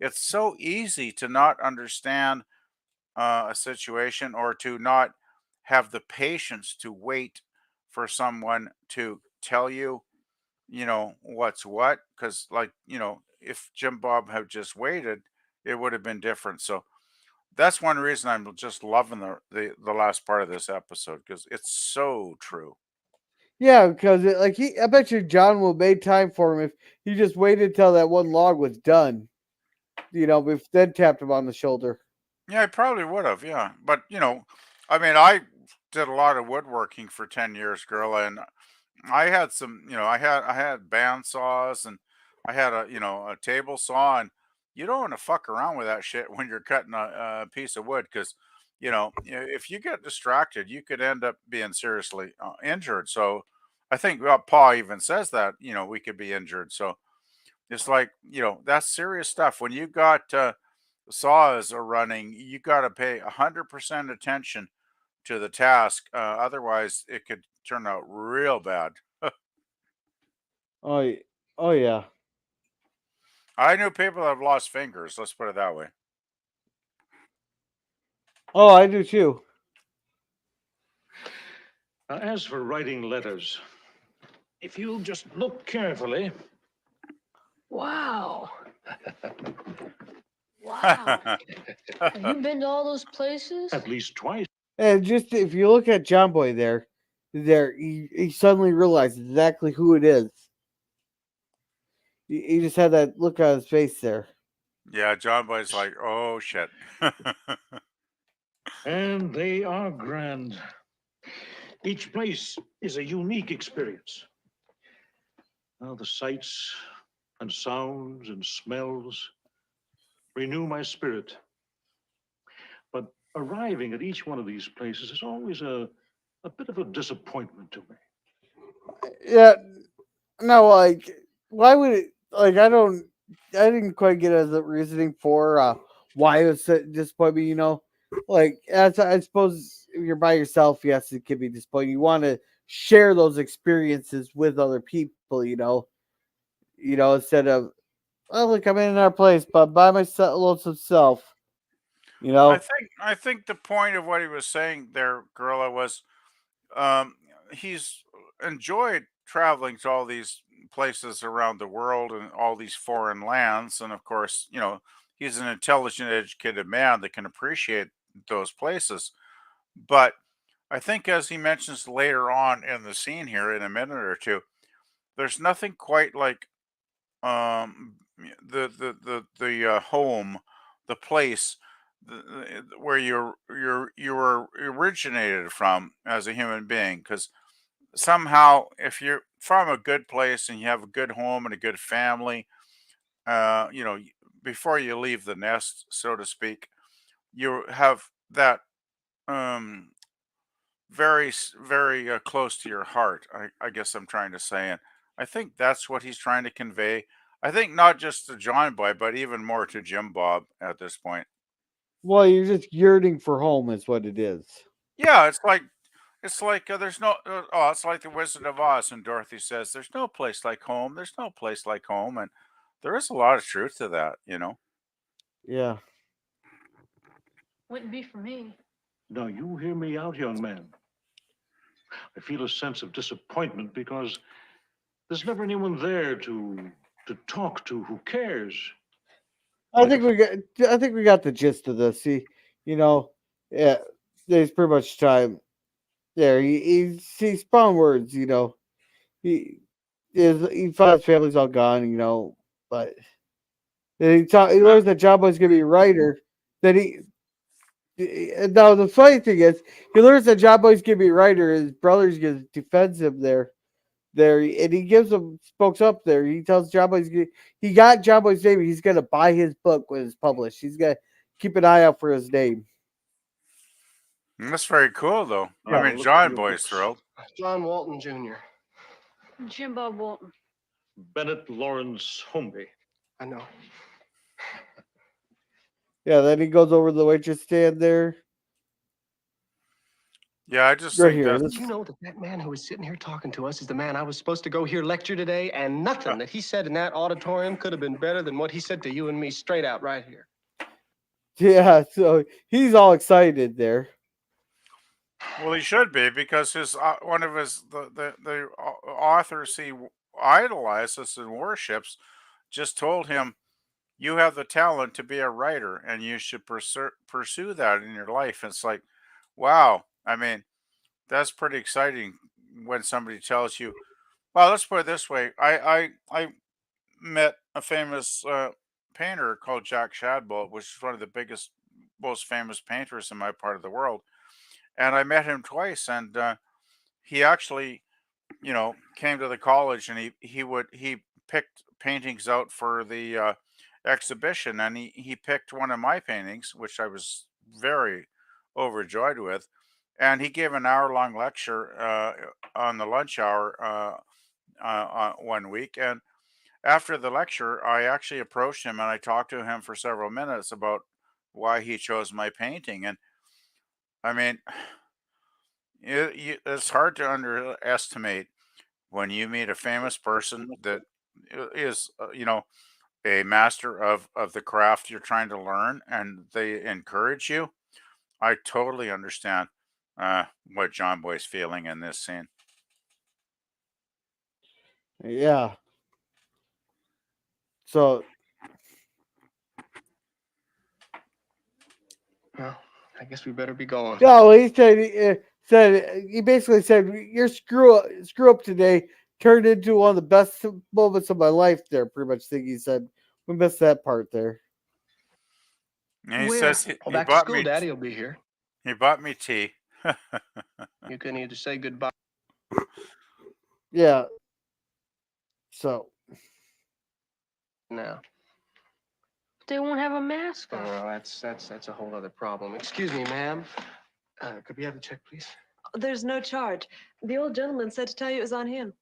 it's so easy to not understand a situation or to not have the patience to wait for someone to tell you what's what, because if Jim-Bob had just waited, it would have been different. So that's one reason I'm just loving the last part of this episode, because it's so true. Yeah, because I bet you John will make time for him if he just waited till that one log was done. Then tapped him on the shoulder. Yeah, I probably would have. Yeah, but I mean, I did a lot of woodworking for 10 years, girl, and I had some, I had band saws and I had a table saw, and you don't want to fuck around with that shit when you're cutting a piece of wood because, if you get distracted, you could end up being seriously injured. So I think Paul even says that, we could be injured. So it's like, that's serious stuff. When you got saws are running, you got to pay 100% attention to the task. Otherwise, it could turn out real bad. Oh, oh yeah. I knew people that have lost fingers. Let's put it that way. Oh, I do too. As for writing letters, if you'll just look carefully. Wow. Wow. Have you been to all those places? At least twice. And just if you look at John Boy there, he suddenly realized exactly who it is. He just had that look on his face there. Yeah, John Boy's like, oh shit. And they are grand. Each place is a unique experience. Now the sights and sounds and smells renew my spirit. But arriving at each one of these places is always a bit of a disappointment to me. Yeah, no, like, why would it? Like, I didn't quite get as the reasoning for why it was so disappointing. Like, as I suppose if you're by yourself, yes, it can be disappointing. You want to share those experiences with other people. Instead of, oh look, I'm in another place, but by myself, lonesome self. I think the point of what he was saying there, Gorilla, was he's enjoyed traveling to all these places around the world and all these foreign lands, and of course, he's an intelligent, educated man that can appreciate those places. But I think, as he mentions later on in the scene here in a minute or two, there's nothing quite like the home, the place where you were originated from as a human being. Because somehow, if you're from a good place and you have a good home and a good family, uh, you know, before you leave the nest, so to speak, you have that um very close to your heart. I guess I'm trying to say, and I think that's what he's trying to convey. I think not just to John Boy, but even more to Jim Bob at this point. Well, you're just yearning for home, is what it is. Yeah, it's like there's no it's like the Wizard of Oz, and Dorothy says there's no place like home. There's no place like home, and there is a lot of truth to that. Yeah. Wouldn't be for me. Now, you hear me out, young man. I feel a sense of disappointment because there's never anyone there to talk to who cares. I think we got the gist of this. Yeah, there's pretty much time there. He spawned words. He found his family's all gone. But then he learns that John Boy's gonna be a writer. That now the funny thing is he learns that John Boy's gonna be a writer. His brother's gonna defend him there, and he gives him spokes up there. He tells John Boy he got John Boy's name. He's gonna buy his book when it's published. He's gonna keep an eye out for his name. That's very cool, though. Yeah, I mean, look John at your Boy's books. thrilled. John Walton Jr. Jim-Bob Walton. Bennett Lawrence Holmby. I know. Yeah, then he goes over to the waitress stand there. Yeah, I just Right think here. Did you know that man who was sitting here talking to us is the man I was supposed to go hear lecture today? And nothing that he said in that auditorium could have been better than what he said to you and me straight out right here. Yeah, so he's all excited there. Well, he should be, because his one of his the authors he idolizes and worships just told him, "You have the talent to be a writer, and you should pursue that in your life." And it's like, wow. I mean, that's pretty exciting when somebody tells you. Well, let's put it this way: I met a famous painter called Jack Shadbolt, which is one of the biggest, most famous painters in my part of the world. and I met him twice, and he actually, came to the college, and he picked paintings out for the exhibition, and he picked one of my paintings, which I was very overjoyed with, and he gave an hour-long lecture on the lunch hour one week. And after the lecture, I actually approached him and I talked to him for several minutes about why he chose my painting. And I mean, it's hard to underestimate when you meet a famous person that is, a master of the craft you're trying to learn, and they encourage you. I totally understand what John Boy's feeling in this scene. Yeah. So, Well, I guess we better be going. no, he said he basically said your screw up today turned into one of the best moments of my life. There, pretty much thing he said. We missed that part there. And he Where? says Well, he back to bought school, me Daddy will be here. he bought me tea. You can either say goodbye. Yeah. So now. They won't have a mask Oh, on. well, that's a whole other problem. Excuse me, ma'am. Could we have the check, please? There's no charge. The old gentleman said to tell you it was on him.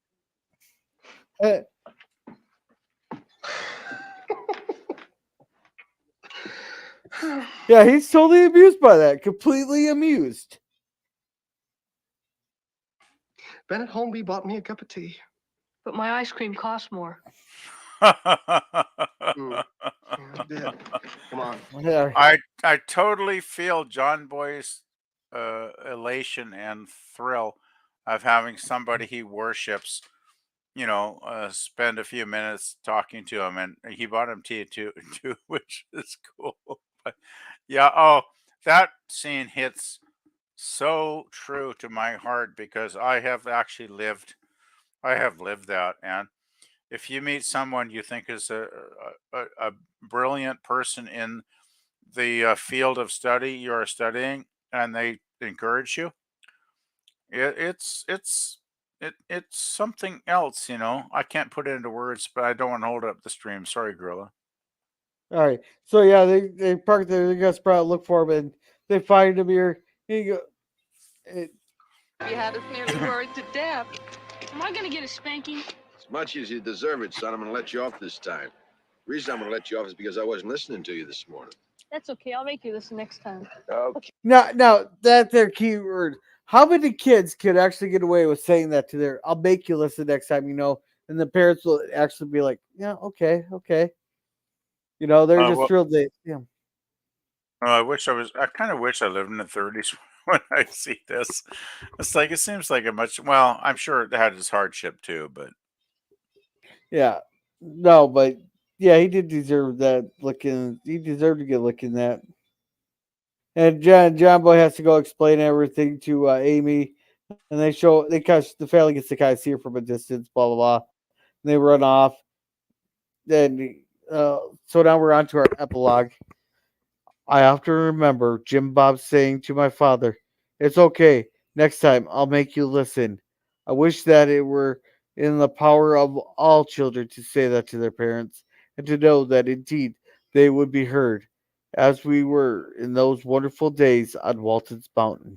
yeah, he's totally amused by that. Completely amused. Bennett Holmby bought me a cup of tea. But my ice cream costs more. Yeah, I did. Come on. I totally feel John Boy's elation and thrill of having somebody he worships, spend a few minutes talking to him, and he bought him tea too, which is cool. But yeah, that scene hits so true to my heart because I have lived that. And if you meet someone you think is a brilliant person in the field of study you're studying, and they encourage you, it's something else. I can't put it into words, but I don't want to hold up the stream. Sorry, Gorilla. All right. So yeah, they park there. They go Sprout look for him, and they find him here. He go. You had us nearly worried to death. Am I gonna get a spanking? As much as you deserve it, son, I'm gonna let you off this time. The reason I'm gonna let you off is because I wasn't listening to you this morning. That's okay. I'll make you listen next time. Okay. Now that's their key word. How many kids could actually get away with saying that to their? I'll make you listen next time. And the parents will actually be like, yeah, okay. They're just thrilled. I kind of wish I lived in the 30s when I see this. It's like, it seems like I'm sure it had its hardship too, but Yeah. No, but yeah, he did deserve that looking. He deserved to get looking at. And John Boy has to go explain everything to Amy, and the family gets to kind of see her from a distance. Blah blah blah. And they run off. Then so now we're on to our epilogue. I often remember Jim-Bob saying to my father, "It's okay. Next time I'll make you listen." I wish that it were in the power of all children to say that to their parents, and to know that indeed they would be heard, as we were in those wonderful days on Walton's Mountain.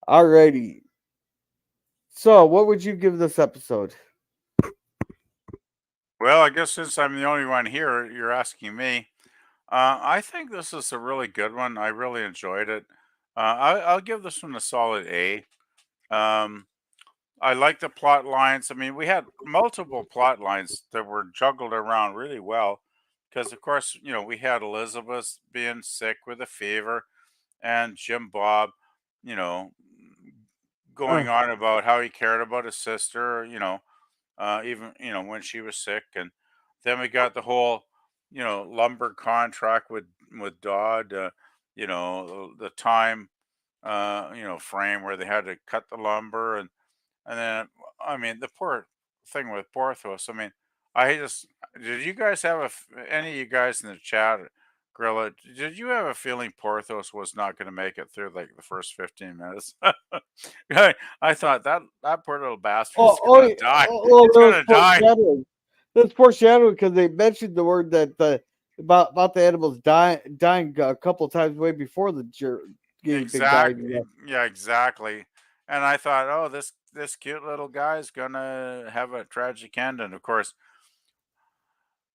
Alrighty. So, what would you give this episode? well, I guess since I'm the only one here, you're asking me. I think this is a really good one. I really enjoyed it. I'll give this one a solid A. Um, I like the plot lines. I mean, we had multiple plot lines that were juggled around really well because, of course, we had Elizabeth being sick with a fever, and Jim Bob, you know, going on about how he cared about his sister, even when she was sick. And then we got the whole lumber contract with Dodd, the time frame where they had to cut the lumber. And then, I mean, the poor thing with Porthos. I mean, I just did you guys have any of you guys in the chat Grilla, did you have a feeling Porthos was not going to make it through like the first 15 minutes? I thought that poor little bastard is going to die. He's There going was to die. foreshadowing. There's foreshadowing because they mentioned the word that about the animals dying a couple of times way before the guinea pig died. Exactly. Yeah, exactly. And I thought, oh, this cute little guy is going to have a tragic end. And of course,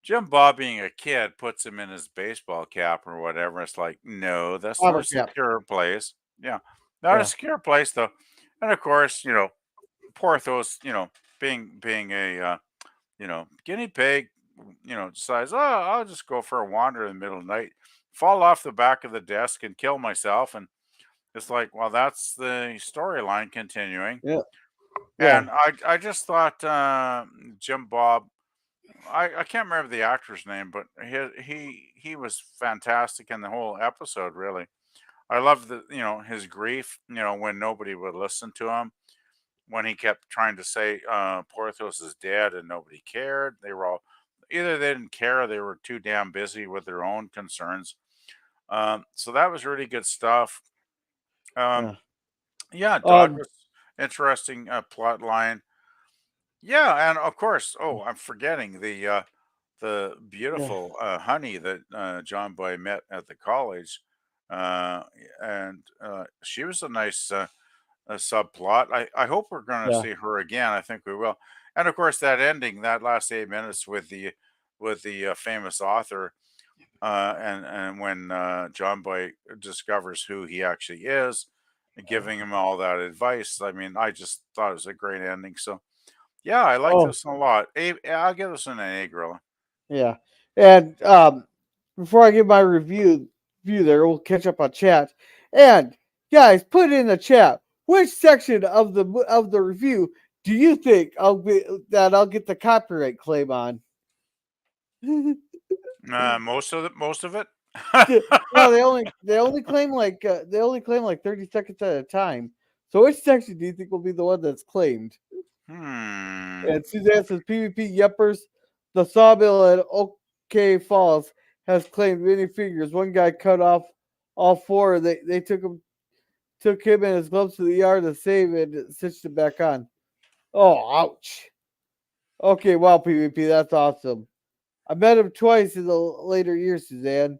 Jim-Bob being a kid puts him in his baseball cap or whatever. It's like, no, that's not Bottle a cap. secure place. Yeah, not a Yeah. secure place though. And of course, Porthos, being a guinea pig, decides, oh, I'll just go for a wander in the middle of the night, fall off the back of the desk and kill myself. And it's like, well, that's the storyline continuing. Yeah. And I just thought Jim-Bob, I can't remember the actor's name, but he was fantastic in the whole episode. Really, I loved his grief. When nobody would listen to him, when he kept trying to say Porthos is dead and nobody cared. They were all either they didn't care or they were too damn busy with their own concerns. So that was really good stuff. Yeah. Yeah, Dog was interesting plot line. Yeah, and of course, I'm forgetting the beautiful honey that John Boy met at the college, uh, and she was a nice subplot. I hope we're going to Yeah. see her again. I think we will. And of course, that ending, that last 8 minutes with the famous author, and when John Boy discovers who he actually is, and giving him all that advice. I mean, I just thought it was a great ending. So yeah, I like Oh. this one a lot. I'll give this an A, Gorilla. Yeah. And before I give my review there, we'll catch up on chat. And guys, put in the chat which section of the review do you think I'll get the copyright claim on? Most of it. No, they only claim like 30 seconds at a time. So which section do you think will be the one that's claimed? And Suzanne says PvP Yuppers, the sawmill at OK Falls has claimed many figures. One guy cut off all four. They took him and his gloves to the yard to save and stitched it back on. Oh, ouch. Okay, wow, PvP, that's awesome. I met him twice in the later years, Suzanne.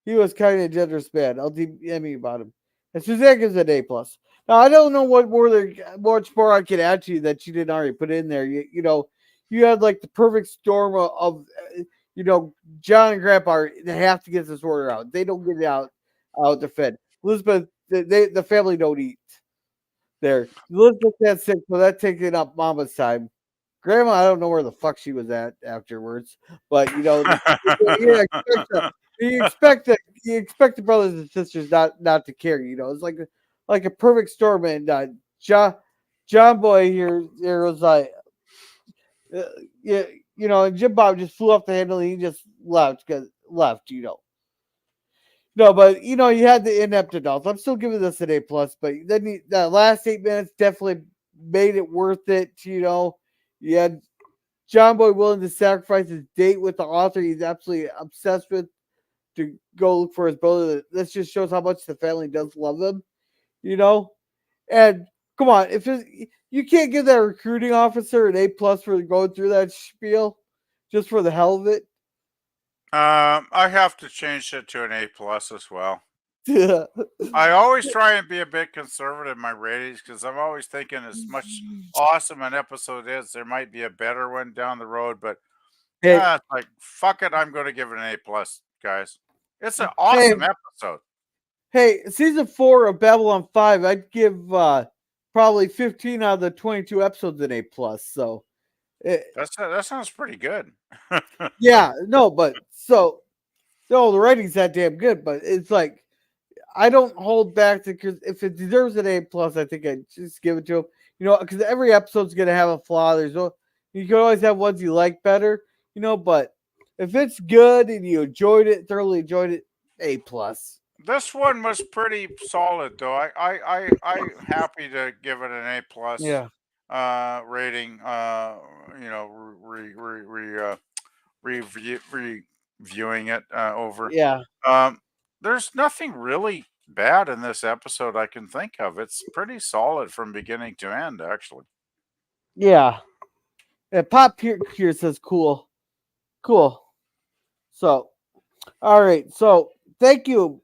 He was kind of a generous man. I'll DM you about him. And Suzanne gives it an A+. Now, I don't know what much more I can add to you that you didn't already put in there. You had like the perfect storm of John and Grandpa, they have to get this order out. They don't get it out the Fed. Elizabeth, the family don't eat there. Elizabeth got sick, so that taking up Mama's time. Grandma, I don't know where the fuck she was at afterwards, but you expect the brothers and sisters not to care. It's like a perfect storm. And John Boy here was like, and Jim-Bob just flew off the handle. And he just left. No, but you had the inept adults. I'm still giving this an A+, but then the last 8 minutes definitely made it worth it. You had John Boy willing to sacrifice his date with the author he's absolutely obsessed with to go look for his brother. This just shows how much the family does love him, And come on, you can't give that recruiting officer an A+ for going through that spiel just for the hell of it. I have to change it to an A+ as well. I always try and be a bit conservative in my ratings because I'm always thinking as much awesome an episode is, there might be a better one down the road. But it's like, fuck it, I'm going to give it an A+, guys. It's an awesome episode. Hey, season 4 of Babylon 5, I'd give probably 15 out of the 22 episodes an A+. So that sounds pretty good. Yeah, no, but the writing's that damn good, but it's like I don't hold back because if it deserves an A+, I think I'd just give it to him. Because every episode's gonna have a flaw. You can always have ones you like better, but if it's good and you thoroughly enjoyed it, A+. This one was pretty solid, though. I'm happy to give it an A+. Yeah. Rating. viewing it over. Yeah. There's nothing really bad in this episode I can think of. It's pretty solid from beginning to end, actually. Yeah. And Pop here says cool. Cool. So, all right. So, thank you.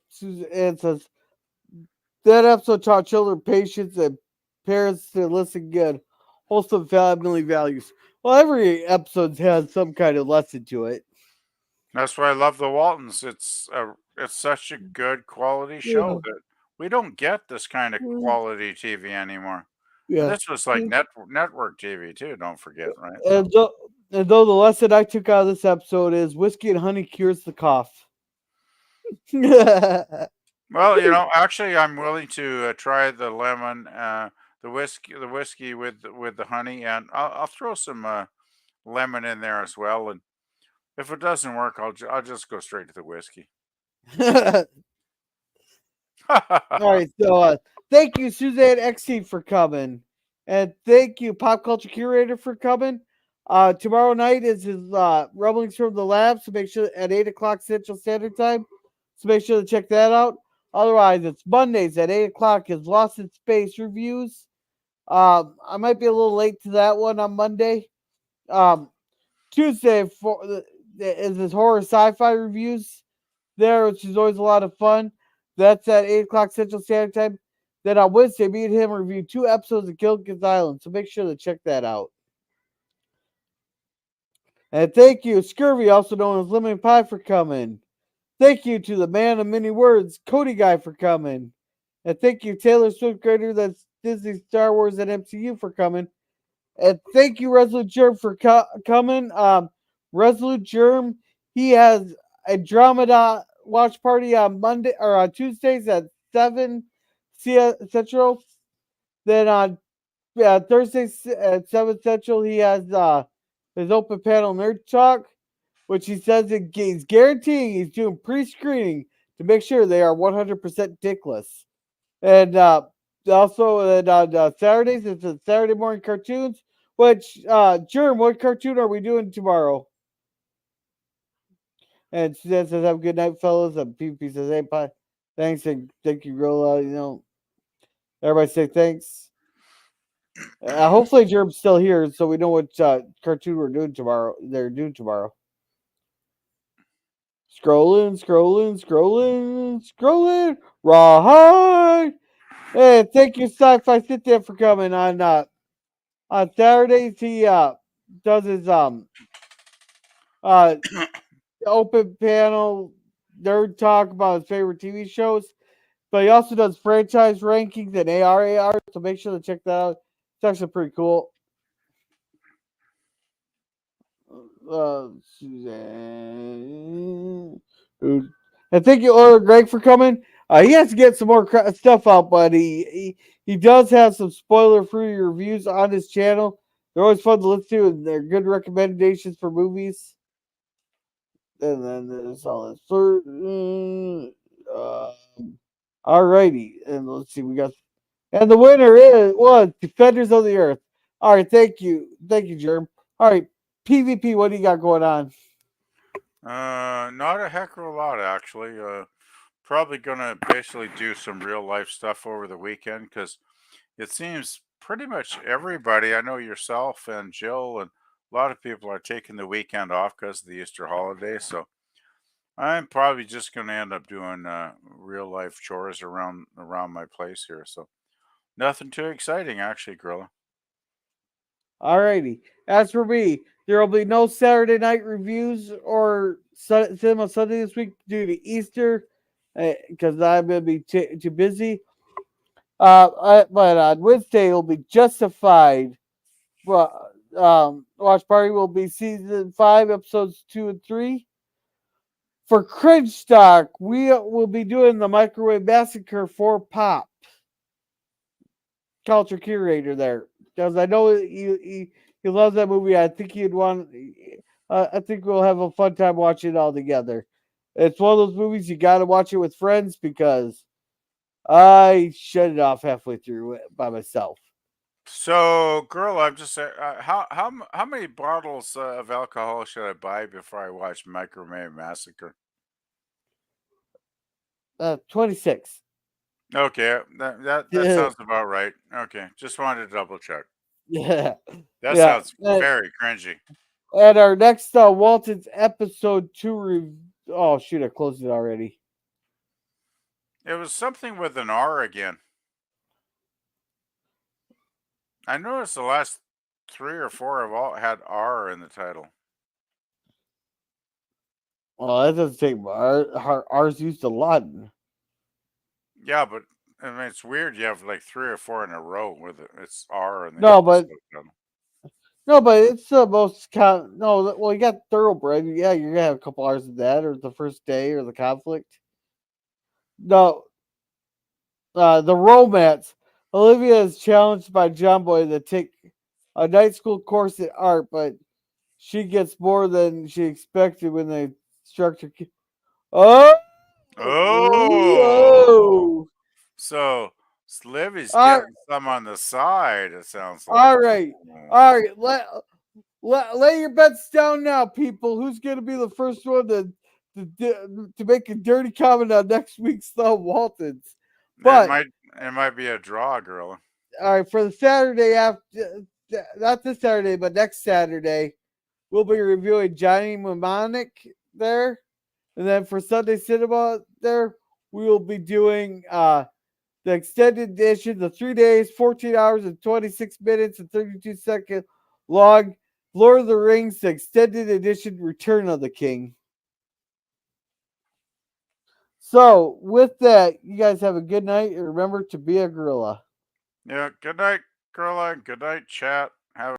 Suzanne says that episode taught children patience and parents to listen good. Wholesome family values. Well, every episode has some kind of lesson to it. That's why I love the Waltons. It's such a good quality show that we don't get this kind of quality TV anymore. Yeah. And this was like network TV too. Don't forget, right? And though the lesson I took out of this episode is whiskey and honey cures the cough. Well, actually, I'm willing to try the lemon, the whiskey with the honey, and I'll throw some lemon in there as well. And if it doesn't work, I'll just go straight to the whiskey. All right, so thank you, Suzanne XC, for coming, and thank you, Pop Culture Curator, for coming. Tomorrow night is his Rumblings from the Lab, so make sure at 8:00 Central Standard Time. So make sure to check that out. Otherwise, it's Mondays at 8:00 is Lost in Space reviews. I might be a little late to that one on Monday. Tuesday is his horror sci-fi reviews there, which is always a lot of fun. That's at 8:00 Central Standard Time. Then on Wednesday, me and him review 2 episodes of Gilligan's Island, so make sure to check that out. And thank you, Scurvy, also known as Lemon Pie, for coming. Thank you to the man of many words, Cody Guy, for coming. And thank you, Taylor Swift creator that's Disney, Star Wars, and MCU, for coming. And thank you, Resolute Germ, for coming. Resolute Germ, he has a Dramada watch party on Monday or on Tuesdays at 7 Central. Then on Thursdays at 7 Central, he has his open panel nerd talk, which he says he's guaranteeing he's doing pre-screening to make sure they are 100% dickless. And also on Saturdays, it's a Saturday morning cartoons. Which, Germ, what cartoon are we doing tomorrow? And Suzanne says, have a good night, fellas. And PP says, hey, bye. Thanks, and thank you, Rolla. Everybody say thanks. Hopefully Germ's still here, so we know what cartoon we're doing tomorrow. They're doing tomorrow. Scrolling. Right. Hey, thank you, Sci-Fi Sit There, for coming on Saturdays. He does his open panel nerd talk about his favorite TV shows, but he also does franchise rankings and AR. So make sure to check that out. It's actually pretty cool. Suzanne, and thank you, Oil Greg, for coming. He has to get some more stuff out, but he does have some spoiler-free reviews on his channel. They're always fun to listen to, and they're good recommendations for movies. And then there's all this. Alrighty, and let's see, and the winner was Defenders of the Earth. All right, thank you, Germ. All right, PvP, what do you got going on? Not a heck of a lot, actually. Probably gonna basically do some real life stuff over the weekend because it seems pretty much everybody, I know yourself and Jill and a lot of people are taking the weekend off because of the Easter holiday. So I'm probably just gonna end up doing real life chores around my place here. So nothing too exciting, actually, Gorilla. Alrighty. As for me, there will be no Saturday night reviews or Cinema Sunday this week due to Easter because I'm going to be too busy. But on Wednesday, it will be Justified. Watch Party will be season 5, episodes 2 and 3. For Cringe Stock, we will be doing the Microwave Massacre for Pop. Culture Curator there. Because I know he loves that movie. I think he'd want. I think we'll have a fun time watching it all together. It's one of those movies you got to watch it with friends because I shut it off halfway through by myself. So, girl, I'm just how many bottles of alcohol should I buy before I watch Microwave Massacre? 26. Okay, that sounds about right. Okay, just wanted to double check. Yeah. That Yeah. sounds very cringy. And our next Waltons episode 2 oh shoot, I closed it already. It was something with an R again. I noticed the last 3 or 4 have all had R in the title. Well, that doesn't take ours used a lot. Yeah, but I mean, it's weird. You have like 3 or 4 in a row with it's R in the No, but episode title. no, but it's the most no. Well, you got thoroughbred. Yeah, you're gonna have a couple hours of that, or the first day, or the conflict. No, the romance. Olivia is challenged by John Boy to take a night school course in art, but she gets more than she expected when they structure. Oh, Oh, so Livy's All getting some on the side. It sounds like. all right, all right. Lay your bets down now, people. Who's going to be the first one to make a dirty comment on next week's Waltons? But It might be a draw, girl. all right, for the Saturday after, not this Saturday, but next Saturday, we'll be reviewing Johnny Mnemonic there, and then for Sunday Cinema there, we will be doing the extended edition, the 3 days, 14 hours, and 26 minutes and 32-second long Lord of the Rings, the extended edition, Return of the King. So, with that, you guys have a good night, and remember to be a gorilla. Yeah, good night, girl, and good night, chat.